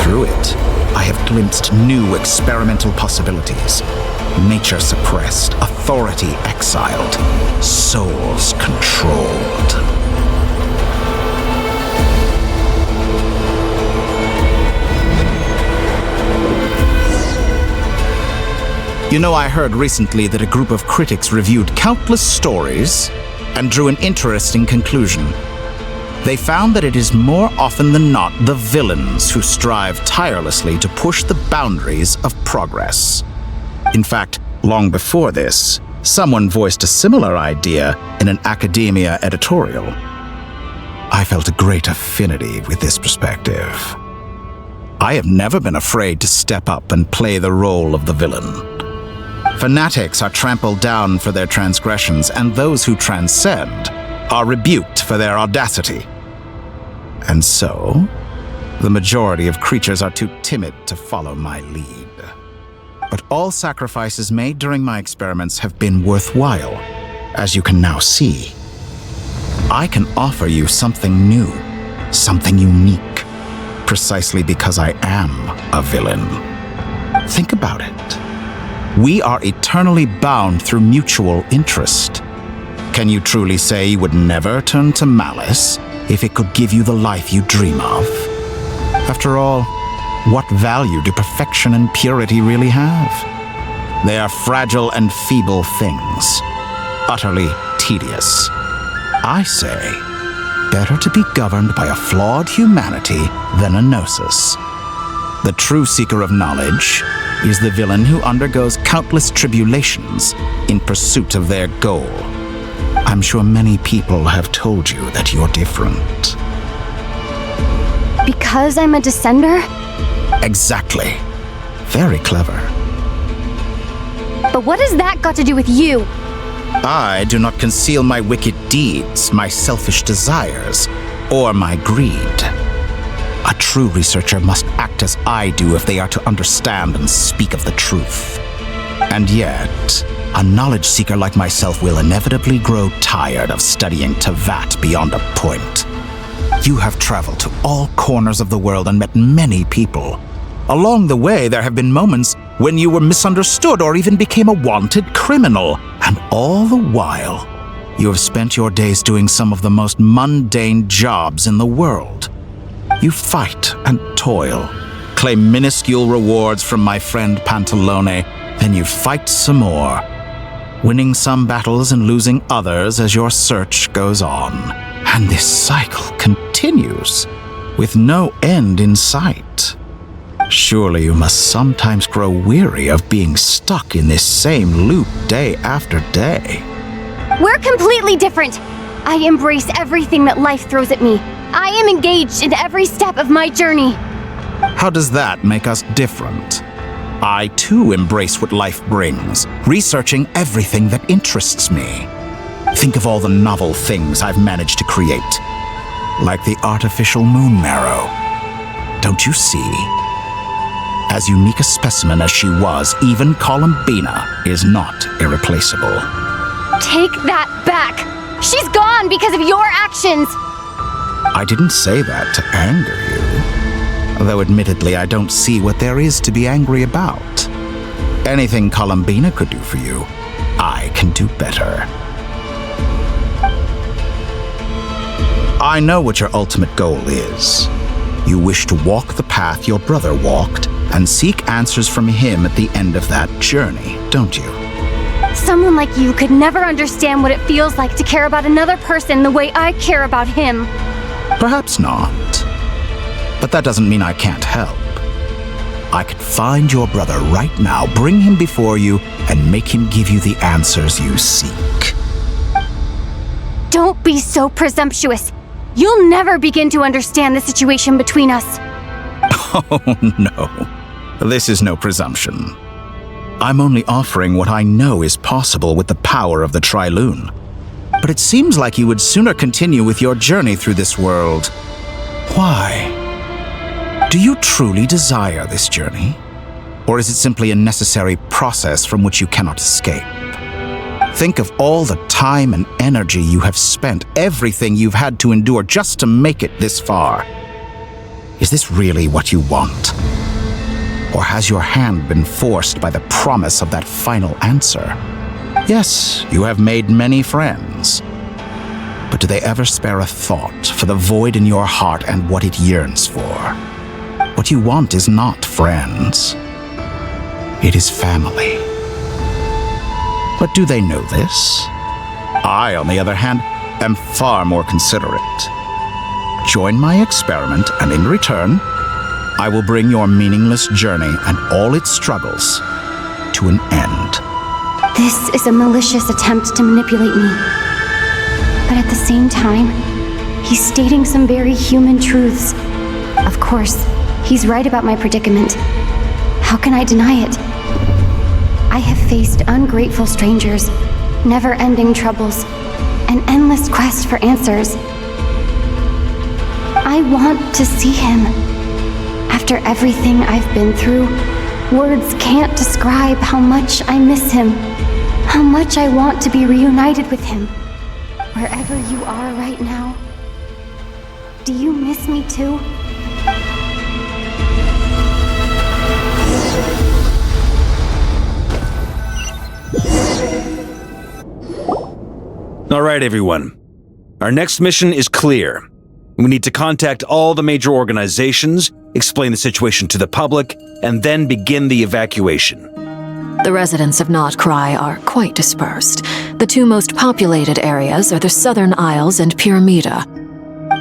Through it, I have glimpsed new experimental possibilities. Nature suppressed, authority exiled, souls controlled. You know, I heard recently that a group of critics reviewed countless stories and drew an interesting conclusion. They found that it is more often than not the villains who strive tirelessly to push the boundaries of progress. In fact, long before this, someone voiced a similar idea in an academia editorial. I felt a great affinity with this perspective. I have never been afraid to step up and play the role of the villain. Fanatics are trampled down for their transgressions, and those who transcend are rebuked for their audacity. And so, the majority of creatures are too timid to follow my lead. But all sacrifices made during my experiments have been worthwhile, as you can now see. I can offer you something new, something unique, precisely because I am a villain. Think about it. We are eternally bound through mutual interest. Can you truly say you would never turn to malice if it could give you the life you dream of? After all, what value do perfection and purity really have? They are fragile and feeble things, utterly tedious. I say, better to be governed by a flawed humanity than a gnosis. The true seeker of knowledge is the villain who undergoes countless tribulations in pursuit of their goal. I'm sure many people have told you that you're different. Because I'm a descender? Exactly. Very clever. But what has that got to do with you? I do not conceal my wicked deeds, my selfish desires, or my greed. A true researcher must act as I do if they are to understand and speak of the truth. And yet, a knowledge seeker like myself will inevitably grow tired of studying Tavat beyond a point. You have traveled to all corners of the world and met many people. Along the way, there have been moments when you were misunderstood or even became a wanted criminal. And all the while, you have spent your days doing some of the most mundane jobs in the world. You fight and toil, claim minuscule rewards from my friend Pantalone, then you fight some more, winning some battles and losing others as your search goes on. And this cycle continues, with no end in sight. Surely you must sometimes grow weary of being stuck in this same loop day after day. We're completely different. I embrace everything that life throws at me. I am engaged in every step of my journey. How does that make us different? I too embrace what life brings, researching everything that interests me. Think of all the novel things I've managed to create, like the artificial moon marrow. Don't you see? As unique a specimen as she was, even Columbina is not irreplaceable. Take that back! She's gone because of your actions! I didn't say that to anger you. Though admittedly, I don't see what there is to be angry about. Anything Columbina could do for you, I can do better. I know what your ultimate goal is. You wish to walk the path your brother walked and seek answers from him at the end of that journey, don't you? Someone like you could never understand what it feels like to care about another person the way I care about him. Perhaps not. But that doesn't mean I can't help. I could find your brother right now, bring him before you, and make him give you the answers you seek. Don't be so presumptuous. You'll never begin to understand the situation between us. Oh, no. This is no presumption. I'm only offering what I know is possible with the power of the Trilune. But it seems like you would sooner continue with your journey through this world. Why? Do you truly desire this journey? Or is it simply a necessary process from which you cannot escape? Think of all the time and energy you have spent, everything you've had to endure just to make it this far. Is this really what you want? Or has your hand been forced by the promise of that final answer? Yes, you have made many friends. But do they ever spare a thought for the void in your heart and what it yearns for? What you want is not friends. It is family. But do they know this? I, on the other hand, am far more considerate. Join my experiment, and in return, I will bring your meaningless journey and all its struggles to an end. This is a malicious attempt to manipulate me. But at the same time, he's stating some very human truths. Of course, he's right about my predicament. How can I deny it? I have faced ungrateful strangers, never-ending troubles, an endless quest for answers. I want to see him. After everything I've been through, words can't describe how much I miss him, how much I want to be reunited with him. Wherever you are right now, do you miss me too? All right, everyone. Our next mission is clear. We need to contact all the major organizations, explain the situation to the public, and then begin the evacuation. The residents of Not Cry are quite dispersed. The two most populated areas are the Southern Isles and Pyramida.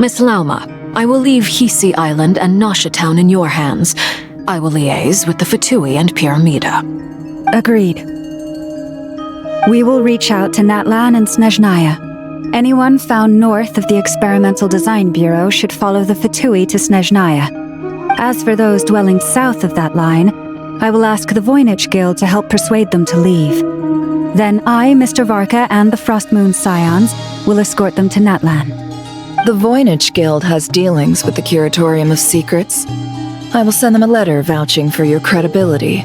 Miss Lauma, I will leave Hisi Island and Nasha Town in your hands. I will liaise with the Fatui and Pyramida. Agreed. We will reach out to Natlan and Snezhnaya. Anyone found north of the Experimental Design Bureau should follow the Fatui to Snezhnaya. As for those dwelling south of that line, I will ask the Voynich Guild to help persuade them to leave. Then I, Mr. Varka, and the Frostmoon Scions will escort them to Natlan. The Voynich Guild has dealings with the Curatorium of Secrets. I will send them a letter vouching for your credibility.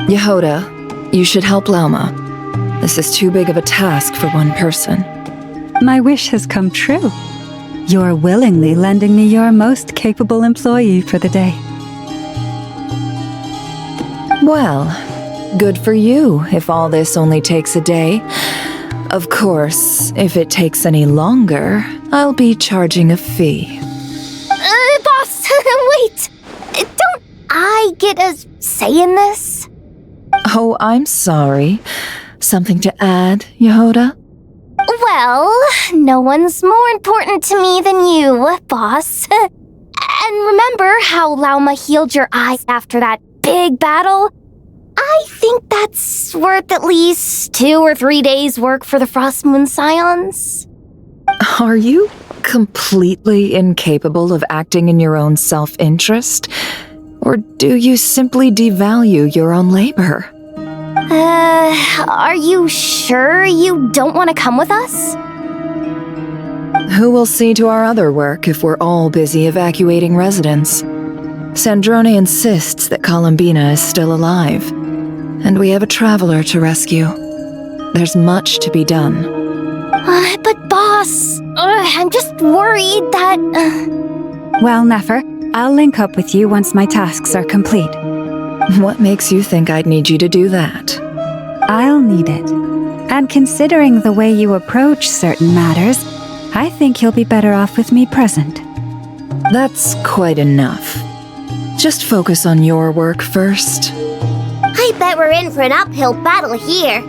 Yehoda, you should help Lauma. This is too big of a task for one person. My wish has come true. You're willingly lending me your most capable employee for the day. Well, good for you if all this only takes a day. Of course, if it takes any longer, I'll be charging a fee. Boss, wait! Don't I get a say in this? Oh, I'm sorry. Something to add, Yehoda? Well, no one's more important to me than you, boss. And remember how Lauma healed your eyes after that big battle? I think that's worth at least 2 or 3 days' work for the Frostmoon Scions. Are you completely incapable of acting in your own self-interest? Or do you simply devalue your own labor? Are you sure you don't want to come with us? Who will see to our other work if we're all busy evacuating residents? Sandrone insists that Columbina is still alive, and we have a traveler to rescue. There's much to be done. But boss, I'm just worried that... Well, Nefer, I'll link up with you once my tasks are complete. What makes you think I'd need you to do that? I'll need it. And considering the way you approach certain matters, I think you'll be better off with me present. That's quite enough. Just focus on your work first. I bet we're in for an uphill battle here.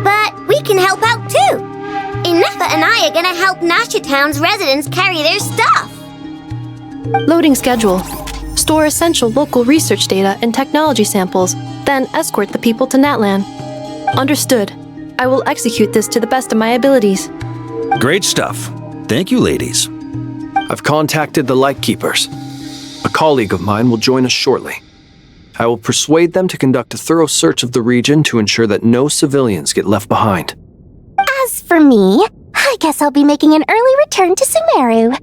But we can help out too. Inefa and I are gonna help Nasha Town's residents carry their stuff. Loading schedule. Store essential local research data and technology samples, then escort the people to Natlan. Understood. I will execute this to the best of my abilities. Great stuff. Thank you, ladies. I've contacted the Lightkeepers. A colleague of mine will join us shortly. I will persuade them to conduct a thorough search of the region to ensure that no civilians get left behind. As for me, I guess I'll be making an early return to Sumeru.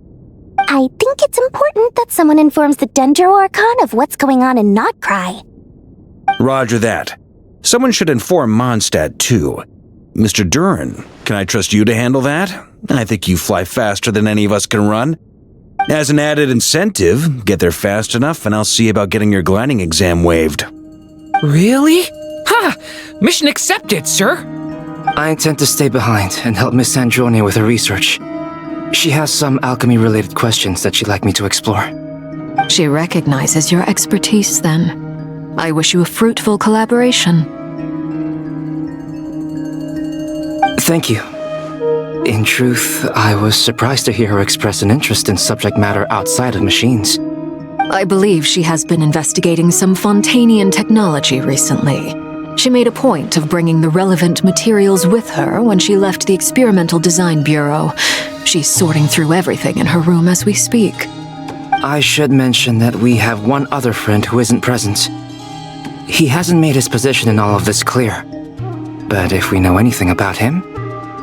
I think it's important that someone informs the Dendro Archon of what's going on in Not Cry. Roger that. Someone should inform Mondstadt, too. Mr. Duran, can I trust you to handle that? I think you fly faster than any of us can run. As an added incentive, get there fast enough and I'll see about getting your gliding exam waived. Really? Ha! Mission accepted, sir! I intend to stay behind and help Miss Sandrone with her research. She has some alchemy-related questions that she'd like me to explore. She recognizes your expertise, then. I wish you a fruitful collaboration. Thank you. In truth, I was surprised to hear her express an interest in subject matter outside of machines. I believe she has been investigating some Fontanian technology recently. She made a point of bringing the relevant materials with her when she left the Experimental Design Bureau. She's sorting through everything in her room as we speak. I should mention that we have one other friend who isn't present. He hasn't made his position in all of this clear. But if we know anything about him,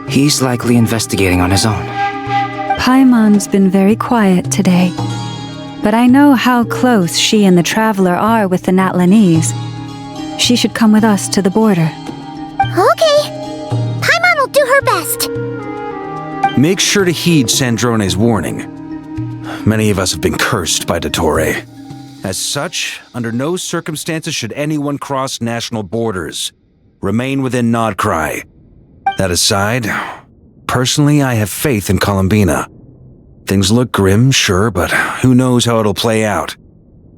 he's likely investigating on his own. Paimon's been very quiet today. But I know how close she and the Traveler are with the Natlanese. She should come with us to the border. Okay. Paimon will do her best. Make sure to heed Sandrone's warning. Many of us have been cursed by Dottore. As such, under no circumstances should anyone cross national borders. Remain within Nodcry. That aside, personally I have faith in Columbina. Things look grim, sure, but who knows how it'll play out.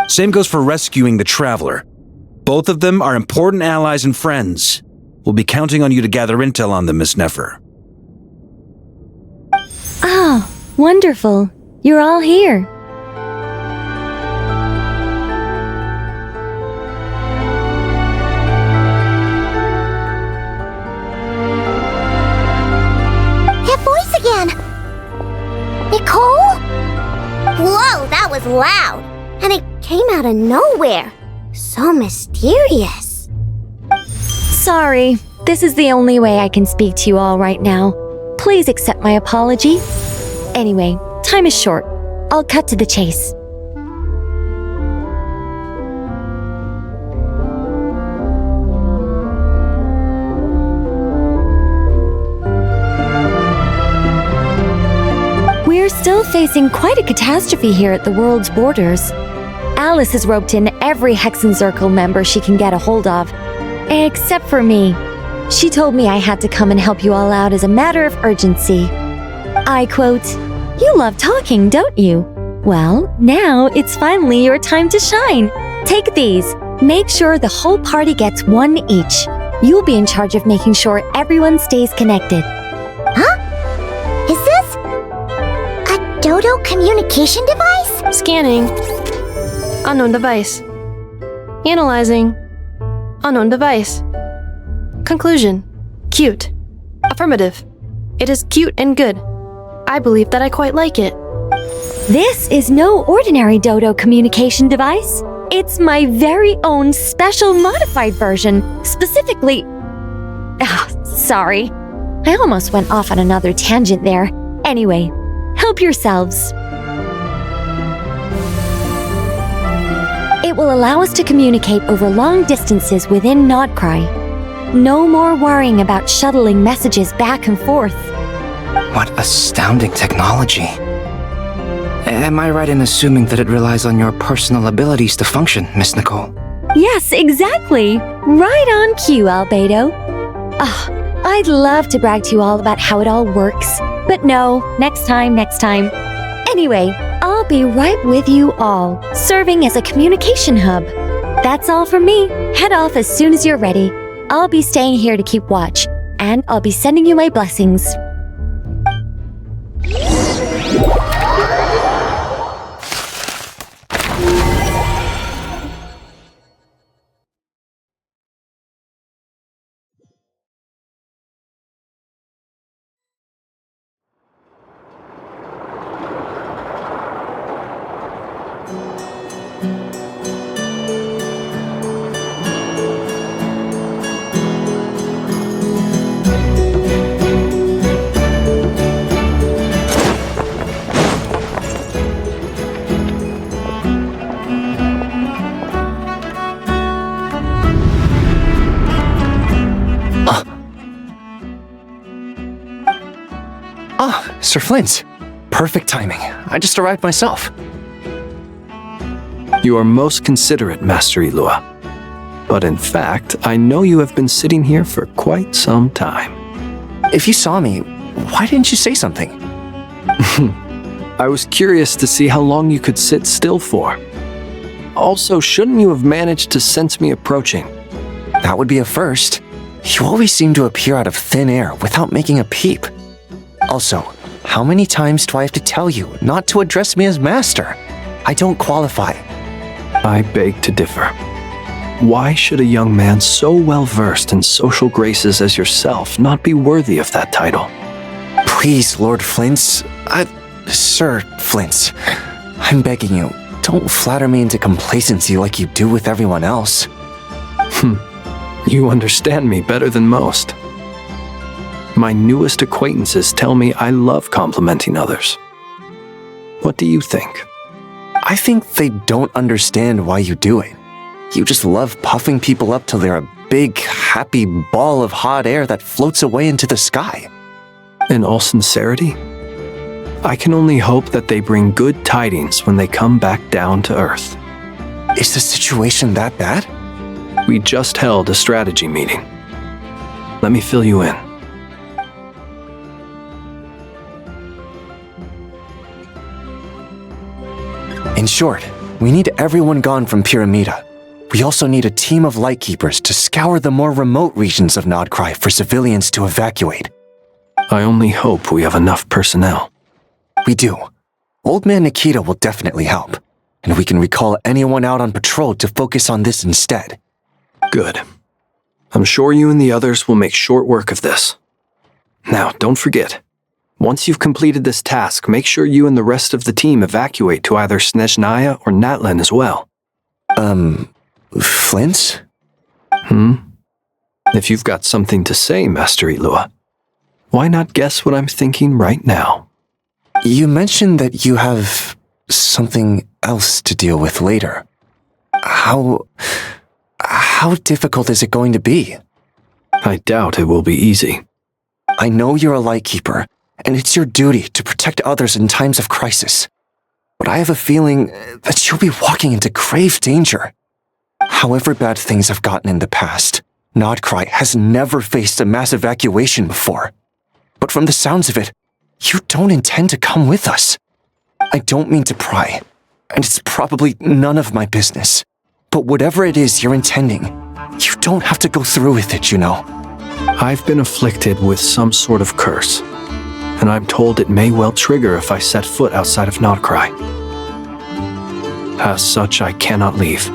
Same goes for rescuing the Traveler. Both of them are important allies and friends. We'll be counting on you to gather intel on them, Miss Nefer. Ah, wonderful. You're all here. That voice again! Nicole? Whoa, that was loud! And it came out of nowhere. So mysterious. Sorry, this is the only way I can speak to you all right now. Please accept my apology. Anyway, time is short. I'll cut to the chase. We're still facing quite a catastrophe here at the world's borders. Alice has roped in every Hexenzirkel member she can get a hold of. Except for me. She told me I had to come and help you all out as a matter of urgency. I quote, "You love talking, don't you? Well, now it's finally your time to shine. Take these. Make sure the whole party gets one each. You'll be in charge of making sure everyone stays connected." Huh? Is this a Dodo communication device? Scanning. Unknown device. Analyzing. Unknown device. Conclusion. Cute. Affirmative. It is cute and good. I believe that I quite like it. This is no ordinary Dodo communication device. It's my very own special modified version, specifically... sorry. I almost went off on another tangent there. Anyway, help yourselves. It will allow us to communicate over long distances within Nodcry. No more worrying about shuttling messages back and forth. What astounding technology. Am I right in assuming that it relies on your personal abilities to function, Miss Nicole? Yes, exactly. Right on cue, Albedo. I'd love to brag to you all about how it all works. But no, next time. Anyway, I'll be right with you all, serving as a communication hub. That's all from me. Head off as soon as you're ready. I'll be staying here to keep watch, and I'll be sending you my blessings. Sir Flint. Perfect timing. I just arrived myself. You are most considerate, Master Ilua. But in fact, I know you have been sitting here for quite some time. If you saw me, why didn't you say something? I was curious to see how long you could sit still for. Also, shouldn't you have managed to sense me approaching? That would be a first. You always seem to appear out of thin air without making a peep. Also, how many times do I have to tell you not to address me as master? I don't qualify. I beg to differ. Why should a young man so well versed in social graces as yourself not be worthy of that title? Please, Lord Flint's... Sir Flint's. I'm begging you, don't flatter me into complacency like you do with everyone else. You understand me better than most. My newest acquaintances tell me I love complimenting others. What do you think? I think they don't understand why you do it. You just love puffing people up till they're a big, happy ball of hot air that floats away into the sky. In all sincerity, I can only hope that they bring good tidings when they come back down to Earth. Is the situation that bad? We just held a strategy meeting. Let me fill you in. In short, we need everyone gone from Pyramida. We also need a team of lightkeepers to scour the more remote regions of Nodcry for civilians to evacuate. I only hope we have enough personnel. We do. Old Man Nikita will definitely help, and we can recall anyone out on patrol to focus on this instead. Good. I'm sure you and the others will make short work of this. Now, don't forget, once you've completed this task, make sure you and the rest of the team evacuate to either Snezhnaya or Natlan as well. Flint's? If you've got something to say, Master Ilua, why not guess what I'm thinking right now? You mentioned that you have something else to deal with later. How difficult is it going to be? I doubt it will be easy. I know you're a lightkeeper, and it's your duty to protect others in times of crisis. But I have a feeling that you'll be walking into grave danger. However bad things have gotten in the past, Nodcry has never faced a mass evacuation before. But from the sounds of it, you don't intend to come with us. I don't mean to pry, and it's probably none of my business. But whatever it is you're intending, you don't have to go through with it, you know. I've been afflicted with some sort of curse, and I'm told it may well trigger if I set foot outside of Nodcry. As such, I cannot leave.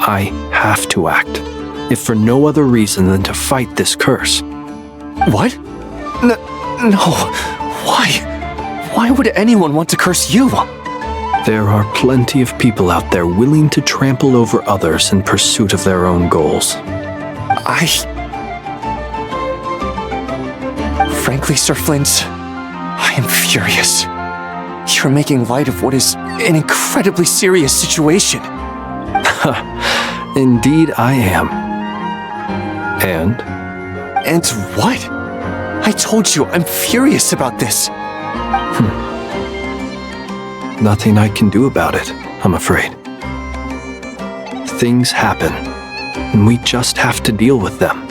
I have to act, if for no other reason than to fight this curse. What? No. Why? Why would anyone want to curse you? There are plenty of people out there willing to trample over others in pursuit of their own goals. Frankly, Sir Flint, I am furious. You're making light of what is an incredibly serious situation. Indeed I am. And? And what? I told you, I'm furious about this. Nothing I can do about it, I'm afraid. Things happen, and we just have to deal with them.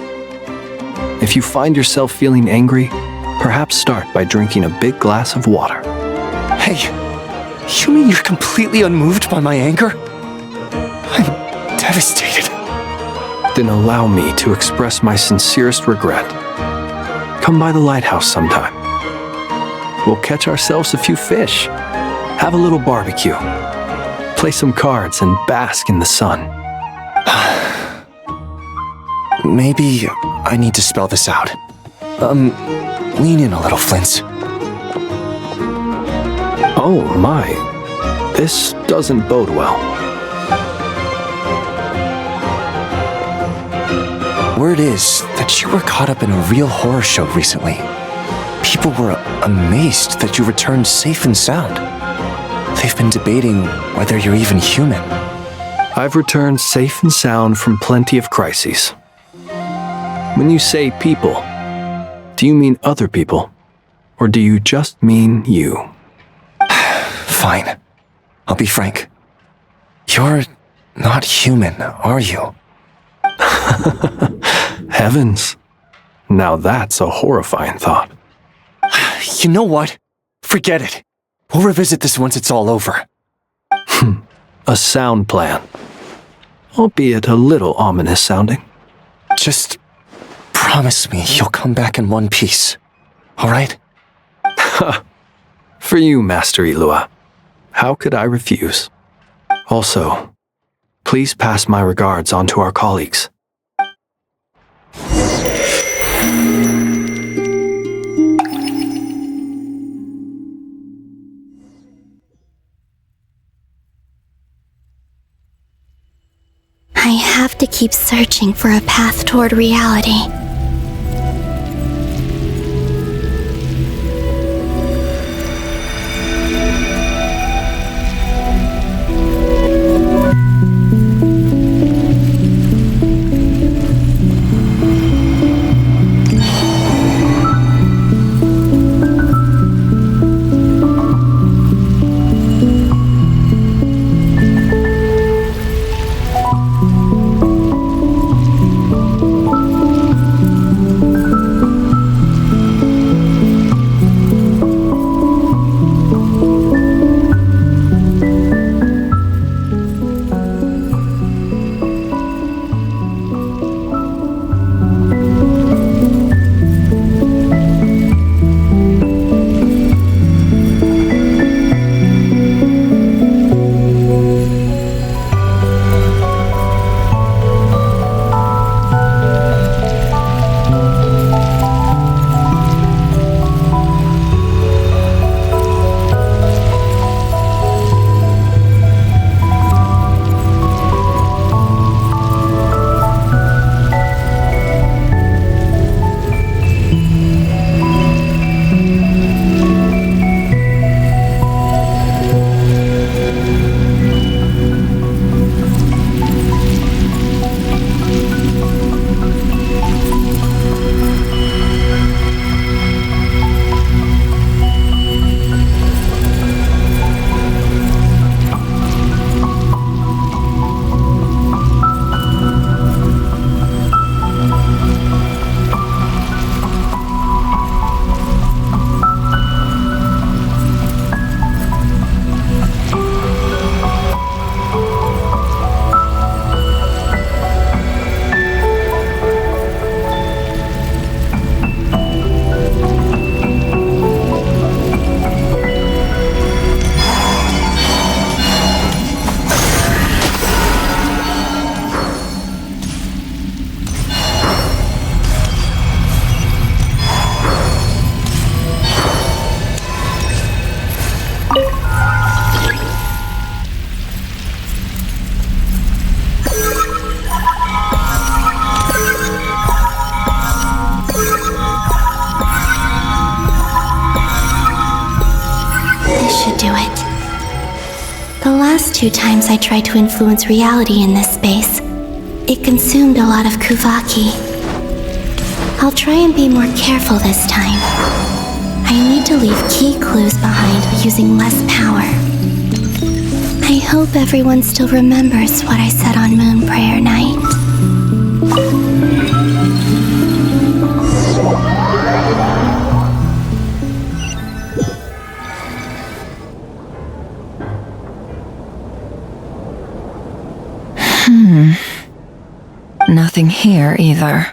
If you find yourself feeling angry, perhaps start by drinking a big glass of water. Hey, you mean you're completely unmoved by my anger? I'm devastated. Then allow me to express my sincerest regret. Come by the lighthouse sometime. We'll catch ourselves a few fish, have a little barbecue, play some cards, and bask in the sun. Maybe I need to spell this out. Lean in a little, Flint. Oh my, this doesn't bode well. Word is that you were caught up in a real horror show recently. People were amazed that you returned safe and sound. They've been debating whether you're even human. I've returned safe and sound from plenty of crises. When you say people, do you mean other people? Or do you just mean you? Fine. I'll be frank. You're not human, are you? Heavens. Now that's a horrifying thought. You know what? Forget it. We'll revisit this once it's all over. A sound plan. Albeit a little ominous sounding. Just promise me you'll come back in one piece. All right? For you, Master Ilua. How could I refuse? Also, please pass my regards on to our colleagues. I have to keep searching for a path toward reality. Two times I tried to influence reality in this space, it consumed a lot of Kuvaki. I'll try and be more careful this time. I need to leave key clues behind using less power. I hope everyone still remembers what I said on Moon Prayer Night. Nothing here either.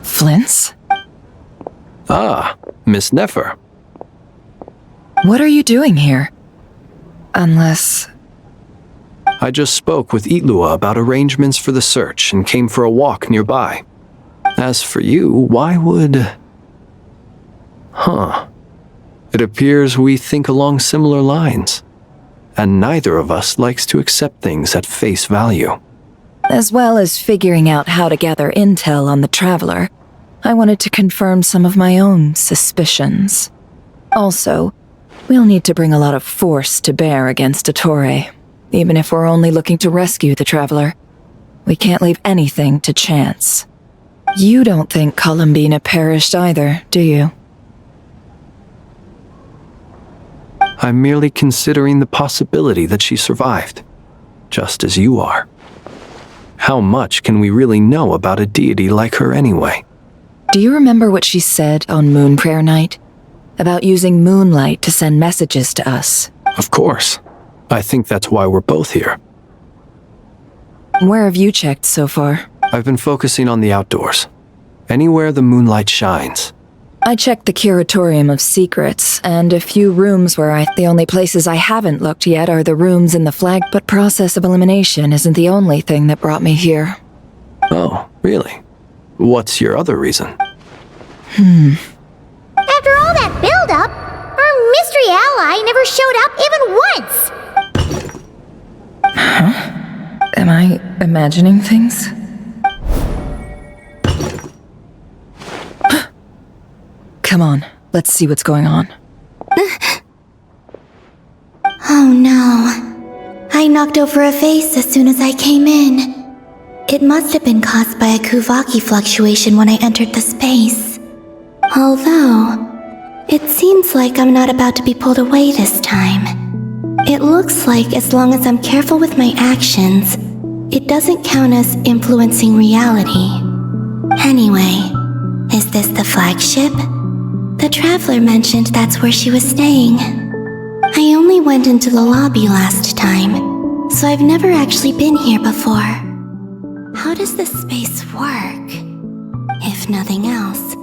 Flints? Ah, Miss Nefer. What are you doing here? Unless... I just spoke with Itlua about arrangements for the search and came for a walk nearby. As for you, why would... It appears we think along similar lines. And neither of us likes to accept things at face value. As well as figuring out how to gather intel on the Traveler, I wanted to confirm some of my own suspicions. Also, we'll need to bring a lot of force to bear against Dottore, even if we're only looking to rescue the Traveler. We can't leave anything to chance. You don't think Columbina perished either, do you? I'm merely considering the possibility that she survived, just as you are. How much can we really know about a deity like her anyway? Do you remember what she said on Moon Prayer Night? About using moonlight to send messages to us? Of course. I think that's why we're both here. Where have you checked so far? I've been focusing on the outdoors. Anywhere the moonlight shines. I checked the Curatorium of Secrets, and a few rooms where the only places I haven't looked yet are the rooms in the flag, but process of elimination isn't the only thing that brought me here. Oh, really? What's your other reason? After all that build-up, our mystery ally never showed up even once! Huh? Am I imagining things? Come on, let's see what's going on. Oh no. I knocked over a vase as soon as I came in. It must have been caused by a Kuvaki fluctuation when I entered the space. Although, it seems like I'm not about to be pulled away this time. It looks like as long as I'm careful with my actions, it doesn't count as influencing reality. Anyway, is this the flagship? The Traveler mentioned that's where she was staying. I only went into the lobby last time, so I've never actually been here before. How does this space work? If nothing else,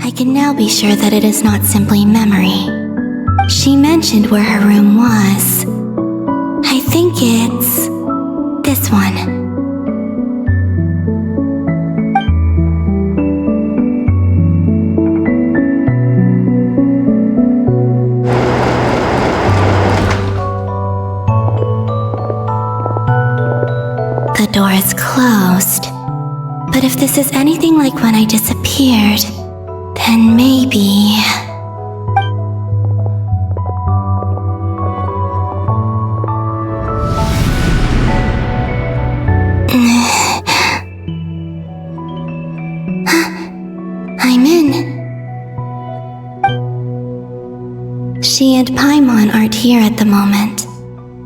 I can now be sure that it is not simply memory. She mentioned where her room was. I think it's this one. The door is closed. But if this is anything like when I disappeared, then maybe... I'm in. She and Paimon aren't here at the moment.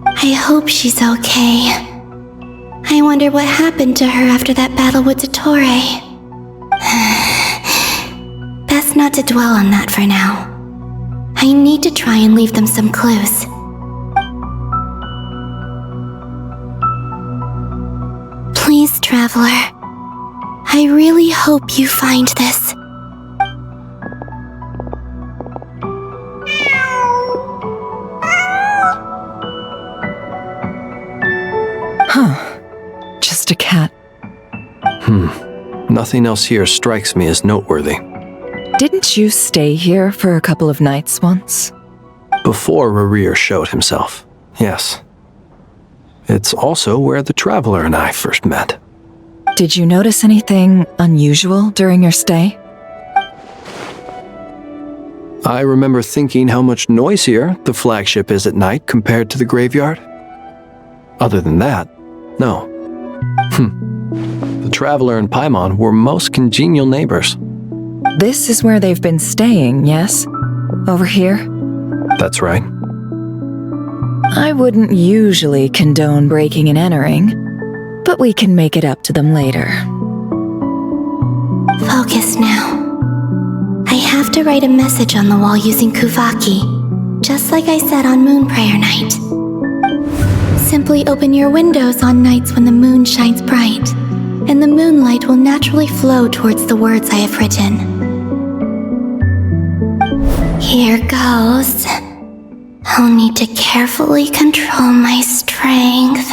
I hope she's okay. I wonder what happened to her after that battle with Dottore. Best not to dwell on that for now. I need to try and leave them some clues. Please, Traveler. I really hope you find this. Huh. Just a cat. Nothing else here strikes me as noteworthy. Didn't you stay here for a couple of nights once? Before Rerir showed himself, yes. It's also where the Traveler and I first met. Did you notice anything unusual during your stay? I remember thinking how much noisier the flagship is at night compared to the graveyard. Other than that, no. The Traveler and Paimon were most congenial neighbors. This is where they've been staying, yes? Over here? That's right. I wouldn't usually condone breaking and entering, but we can make it up to them later. Focus now. I have to write a message on the wall using Kuvaki, just like I said on Moon Prayer Night. Simply open your windows on nights when the moon shines bright, and the moonlight will naturally flow towards the words I have written. Here goes. I'll need to carefully control my strength.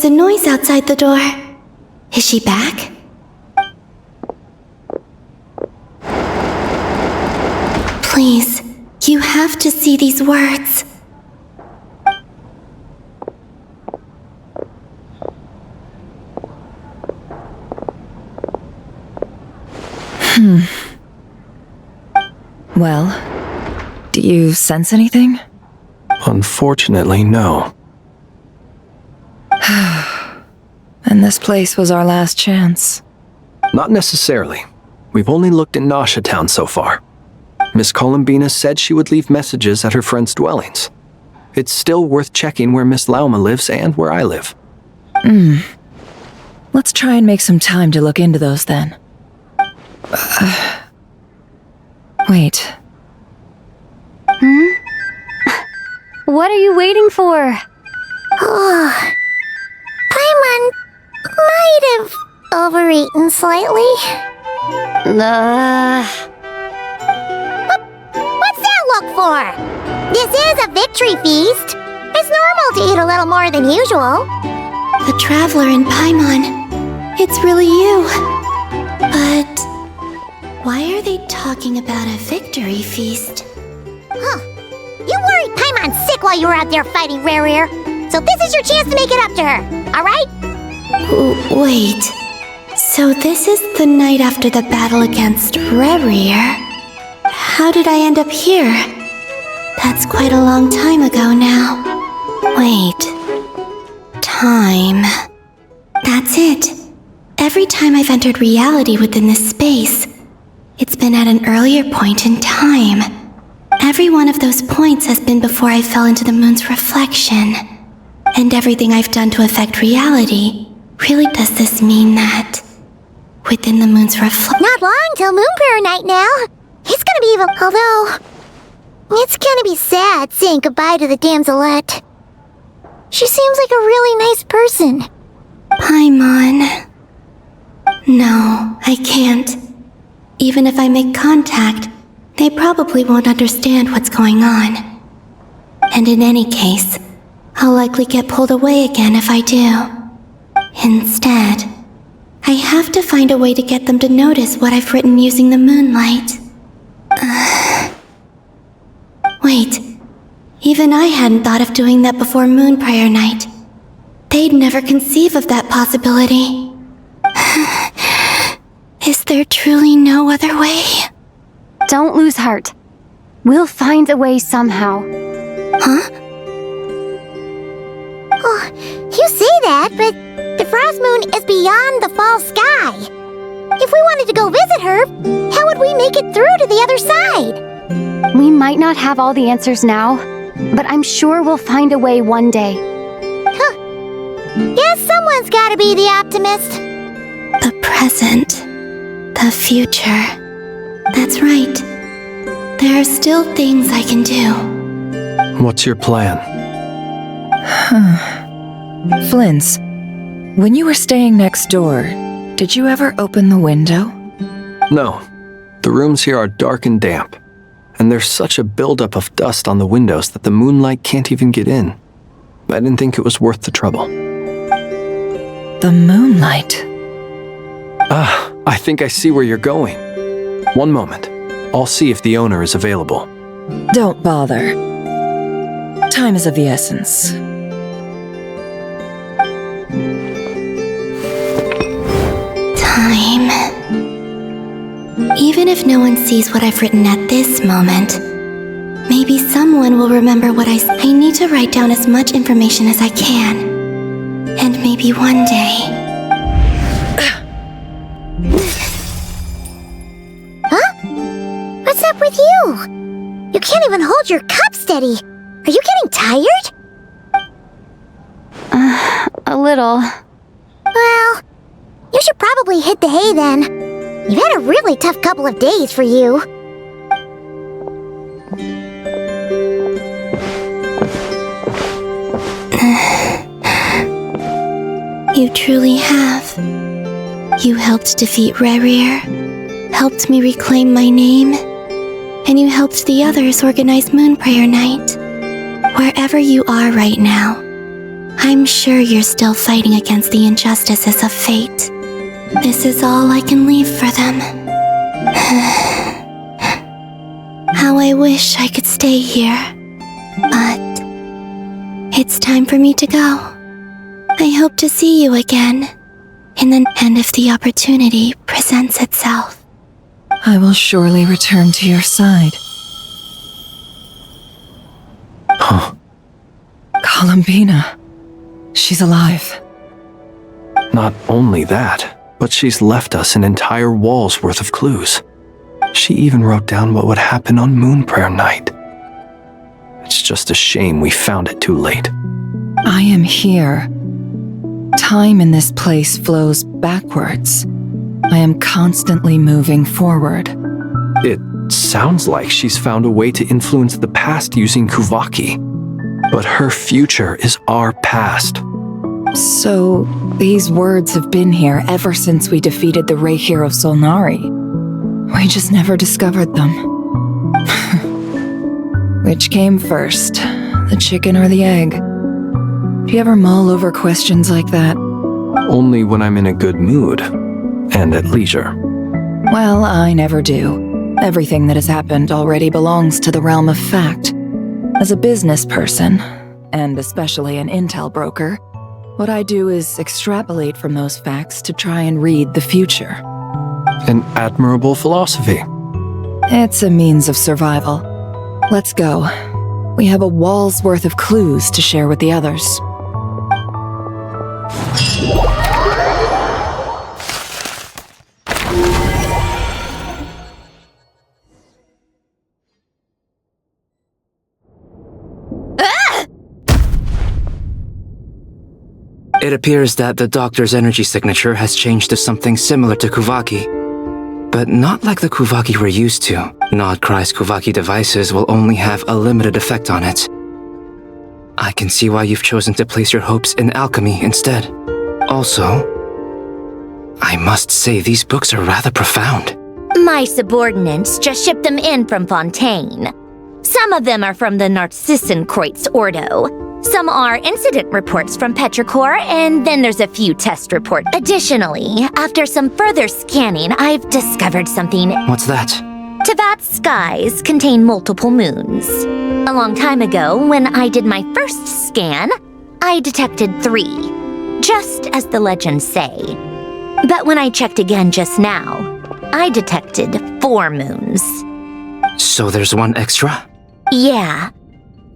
a noise outside the door. Is she back? Please, you have to see these words. Well, do you sense anything? Unfortunately, no. And this place was our last chance. Not necessarily. We've only looked in Nasha Town so far. Miss Columbina said she would leave messages at her friends' dwellings. It's still worth checking where Miss Lauma lives and where I live. Let's try and make some time to look into those then. Wait. What are you waiting for? Oh, Paimon might have overeaten slightly. What's that look for? This is a victory feast. It's normal to eat a little more than usual. The Traveler and Paimon. It's really you. But why are they talking about a victory feast? Huh. You worried Paimon's sick while you were out there fighting Rare. So this is your chance to make it up to her, alright? Wait. So this is the night after the battle against Rare. How did I end up here? That's quite a long time ago now. Wait. Time. That's it. Every time I've entered reality within this space, it's been at an earlier point in time. Every one of those points has been before I fell into the moon's reflection. And everything I've done to affect reality, really does this mean that within the moon's reflection? Not long till Moon Prayer Night now. It's gonna be even, although it's gonna be sad saying goodbye to the damselette. She seems like a really nice person. Paimon. No, I can't. Even if I make contact, they probably won't understand what's going on. And in any case, I'll likely get pulled away again if I do. Instead, I have to find a way to get them to notice what I've written using the moonlight. Wait, even I hadn't thought of doing that before Moon Prayer Night. They'd never conceive of that possibility. Is there truly no other way? Don't lose heart. We'll find a way somehow. Huh? Oh, you say that, but the Frost Moon is beyond the fall sky. If we wanted to go visit her, how would we make it through to the other side? We might not have all the answers now, but I'm sure we'll find a way one day. Huh. Guess someone's gotta be the optimist. The present. The future. That's right. There are still things I can do. What's your plan? Flint's, when you were staying next door, did you ever open the window? No. The rooms here are dark and damp, and there's such a buildup of dust on the windows that the moonlight can't even get in. I didn't think it was worth the trouble. The moonlight? I think I see where you're going. One moment. I'll see if the owner is available. Don't bother. Time is of the essence. Time. Even if no one sees what I've written at this moment, maybe someone will remember what I need to write down as much information as I can. And maybe one day... Huh? What's up with you? You can't even hold your cup steady. Are you getting tired? A little. Well, you should probably hit the hay then. You've had a really tough couple of days for you. You truly have. You helped defeat Rare, helped me reclaim my name, and you helped the others organize Moon Prayer Night. Wherever you are right now, I'm sure you're still fighting against the injustices of fate. This is all I can leave for them. How I wish I could stay here. But it's time for me to go. I hope to see you again. And if the opportunity presents itself. I will surely return to your side. Huh. Columbina. She's alive. Not only that, but she's left us an entire wall's worth of clues. She even wrote down what would happen on Moon Prayer Night. It's just a shame we found it too late. I am here. Time in this place flows backwards. I am constantly moving forward. It sounds like she's found a way to influence the past using Kuvaki. But her future is our past. So, these words have been here ever since we defeated the Ray Hero Solnari. We just never discovered them. Which came first, the chicken or the egg? Do you ever mull over questions like that? Only when I'm in a good mood and at leisure. Well, I never do. Everything that has happened already belongs to the realm of fact. As a business person, and especially an intel broker, what I do is extrapolate from those facts to try and read the future. An admirable philosophy. It's a means of survival. Let's go. We have a wall's worth of clues to share with the others. It appears that the doctor's energy signature has changed to something similar to Kuvaki. But not like the Kuvaki we're used to. Nodcry's Kuvaki devices will only have a limited effect on it. I can see why you've chosen to place your hopes in alchemy instead. Also, I must say these books are rather profound. My subordinates just shipped them in from Fontaine. Some of them are from the Narcissenkreuz Ordo. Some are incident reports from Petrichor, and then there's a few test reports. Additionally, after some further scanning, I've discovered something. What's that? Tevat's skies contain multiple moons. A long time ago, when I did my first scan, I detected 3, just as the legends say. But when I checked again just now, I detected 4 moons. So there's one extra? Yeah.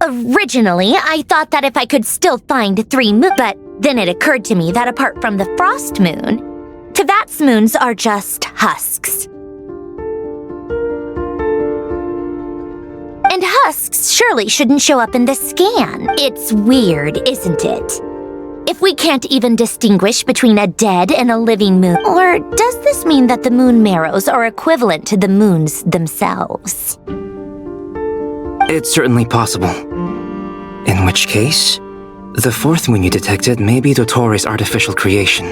Originally, I thought that if I could still find 3 moons, but then it occurred to me that apart from the frost moon, Tevat's moons are just husks. And husks surely shouldn't show up in the scan. It's weird, isn't it? If we can't even distinguish between a dead and a living moon, or does this mean that the moon marrows are equivalent to the moons themselves? It's certainly possible. In which case, the 4th moon you detected may be Dottoro's artificial creation.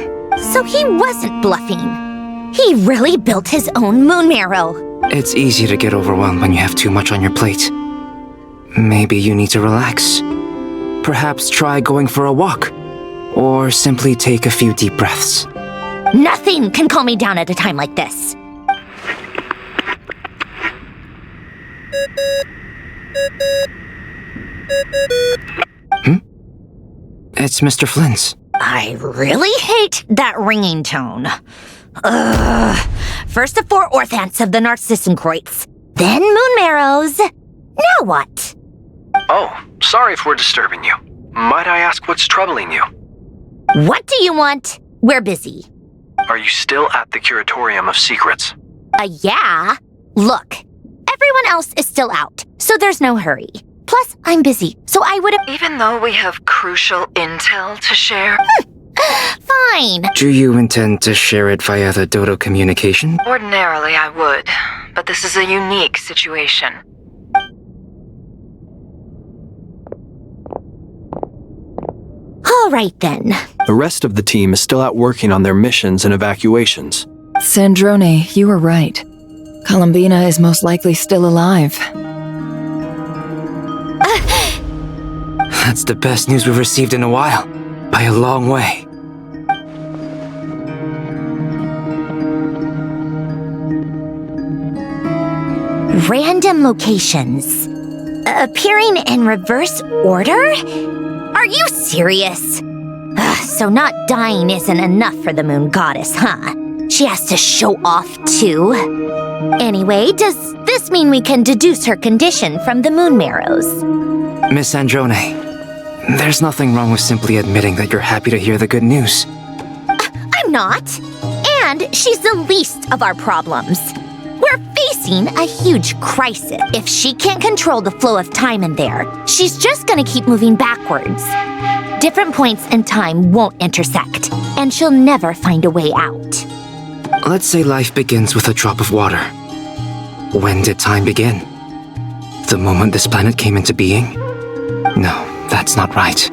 So he wasn't bluffing. He really built his own moon marrow. It's easy to get overwhelmed when you have too much on your plate. Maybe you need to relax. Perhaps try going for a walk. Or simply take a few deep breaths. Nothing can calm me down at a time like this. It's Mr. Flynn's. I really hate that ringing tone. Ugh. First the 4 orthants of the Narcissenkreuz, then moon marrows. Now what? Oh, sorry if we're disturbing you. Might I ask what's troubling you? What do you want? We're busy. Are you still at the Curatorium of Secrets? Yeah. Look, everyone else is still out, so there's no hurry. Plus, I'm busy, so I would've— Even though we have crucial intel to share? Fine. Do you intend to share it via the Dodo communication? Ordinarily I would, but this is a unique situation. All right then. The rest of the team is still out working on their missions and evacuations. Sandrone, you were right. Columbina is most likely still alive. That's the best news we've received in a while, by a long way. Random locations. Appearing in reverse order? Are you serious? So not dying isn't enough for the moon goddess, huh? She has to show off too. Anyway, does this mean we can deduce her condition from the moon marrows? Miss Androne, there's nothing wrong with simply admitting that you're happy to hear the good news. I'm not. And she's the least of our problems. We're facing a huge crisis. If she can't control the flow of time in there, she's just gonna keep moving backwards. Different points in time won't intersect, and she'll never find a way out. Let's say life begins with a drop of water. When did time begin? The moment this planet came into being? No, that's not right.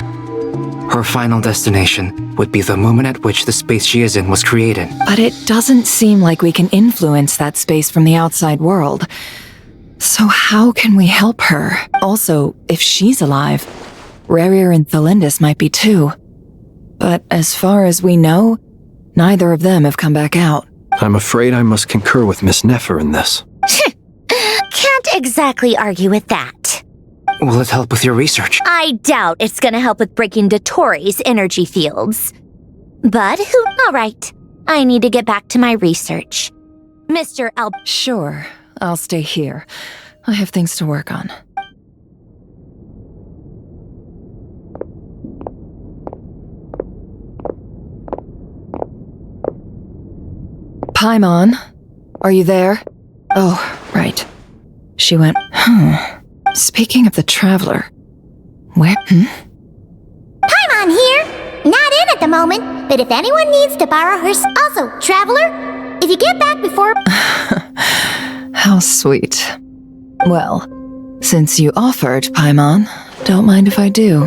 Her final destination would be the moment at which the space she is in was created. But it doesn't seem like we can influence that space from the outside world. So how can we help her? Also, if she's alive, Rerir and Thalindis might be too. But as far as we know, neither of them have come back out. I'm afraid I must concur with Miss Nefer in this. Can't exactly argue with that. Will it help with your research? I doubt it's gonna help with breaking Dottoro's energy fields. But all right. I need to get back to my research. Mr. Sure, I'll stay here. I have things to work on. Paimon, are you there? Oh, right. She went, Speaking of the Traveler, where, Paimon here! Not in at the moment, but if anyone needs to borrow her... Also, Traveler, if you get back before... How sweet. Well, since you offered, Paimon, don't mind if I do.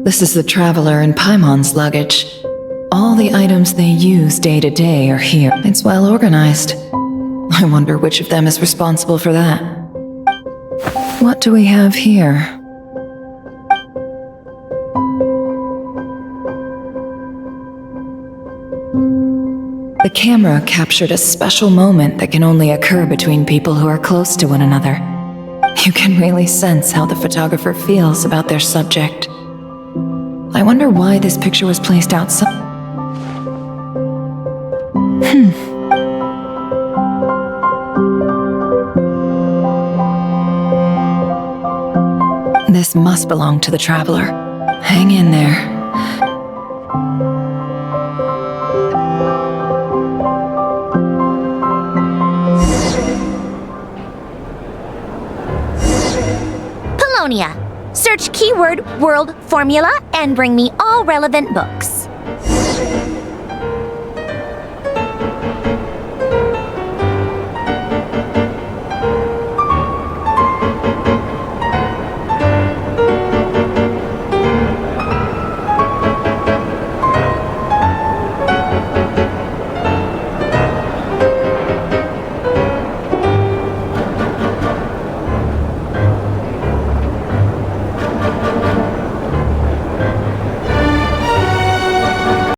This is the Traveler and Paimon's luggage. All the items they use day to day are here. It's well organized. I wonder which of them is responsible for that. What do we have here? The camera captured a special moment that can only occur between people who are close to one another. You can really sense how the photographer feels about their subject. I wonder why this picture was placed outside. This must belong to the Traveler. Hang in there. Polonia. Search keyword world formula and bring me all relevant books.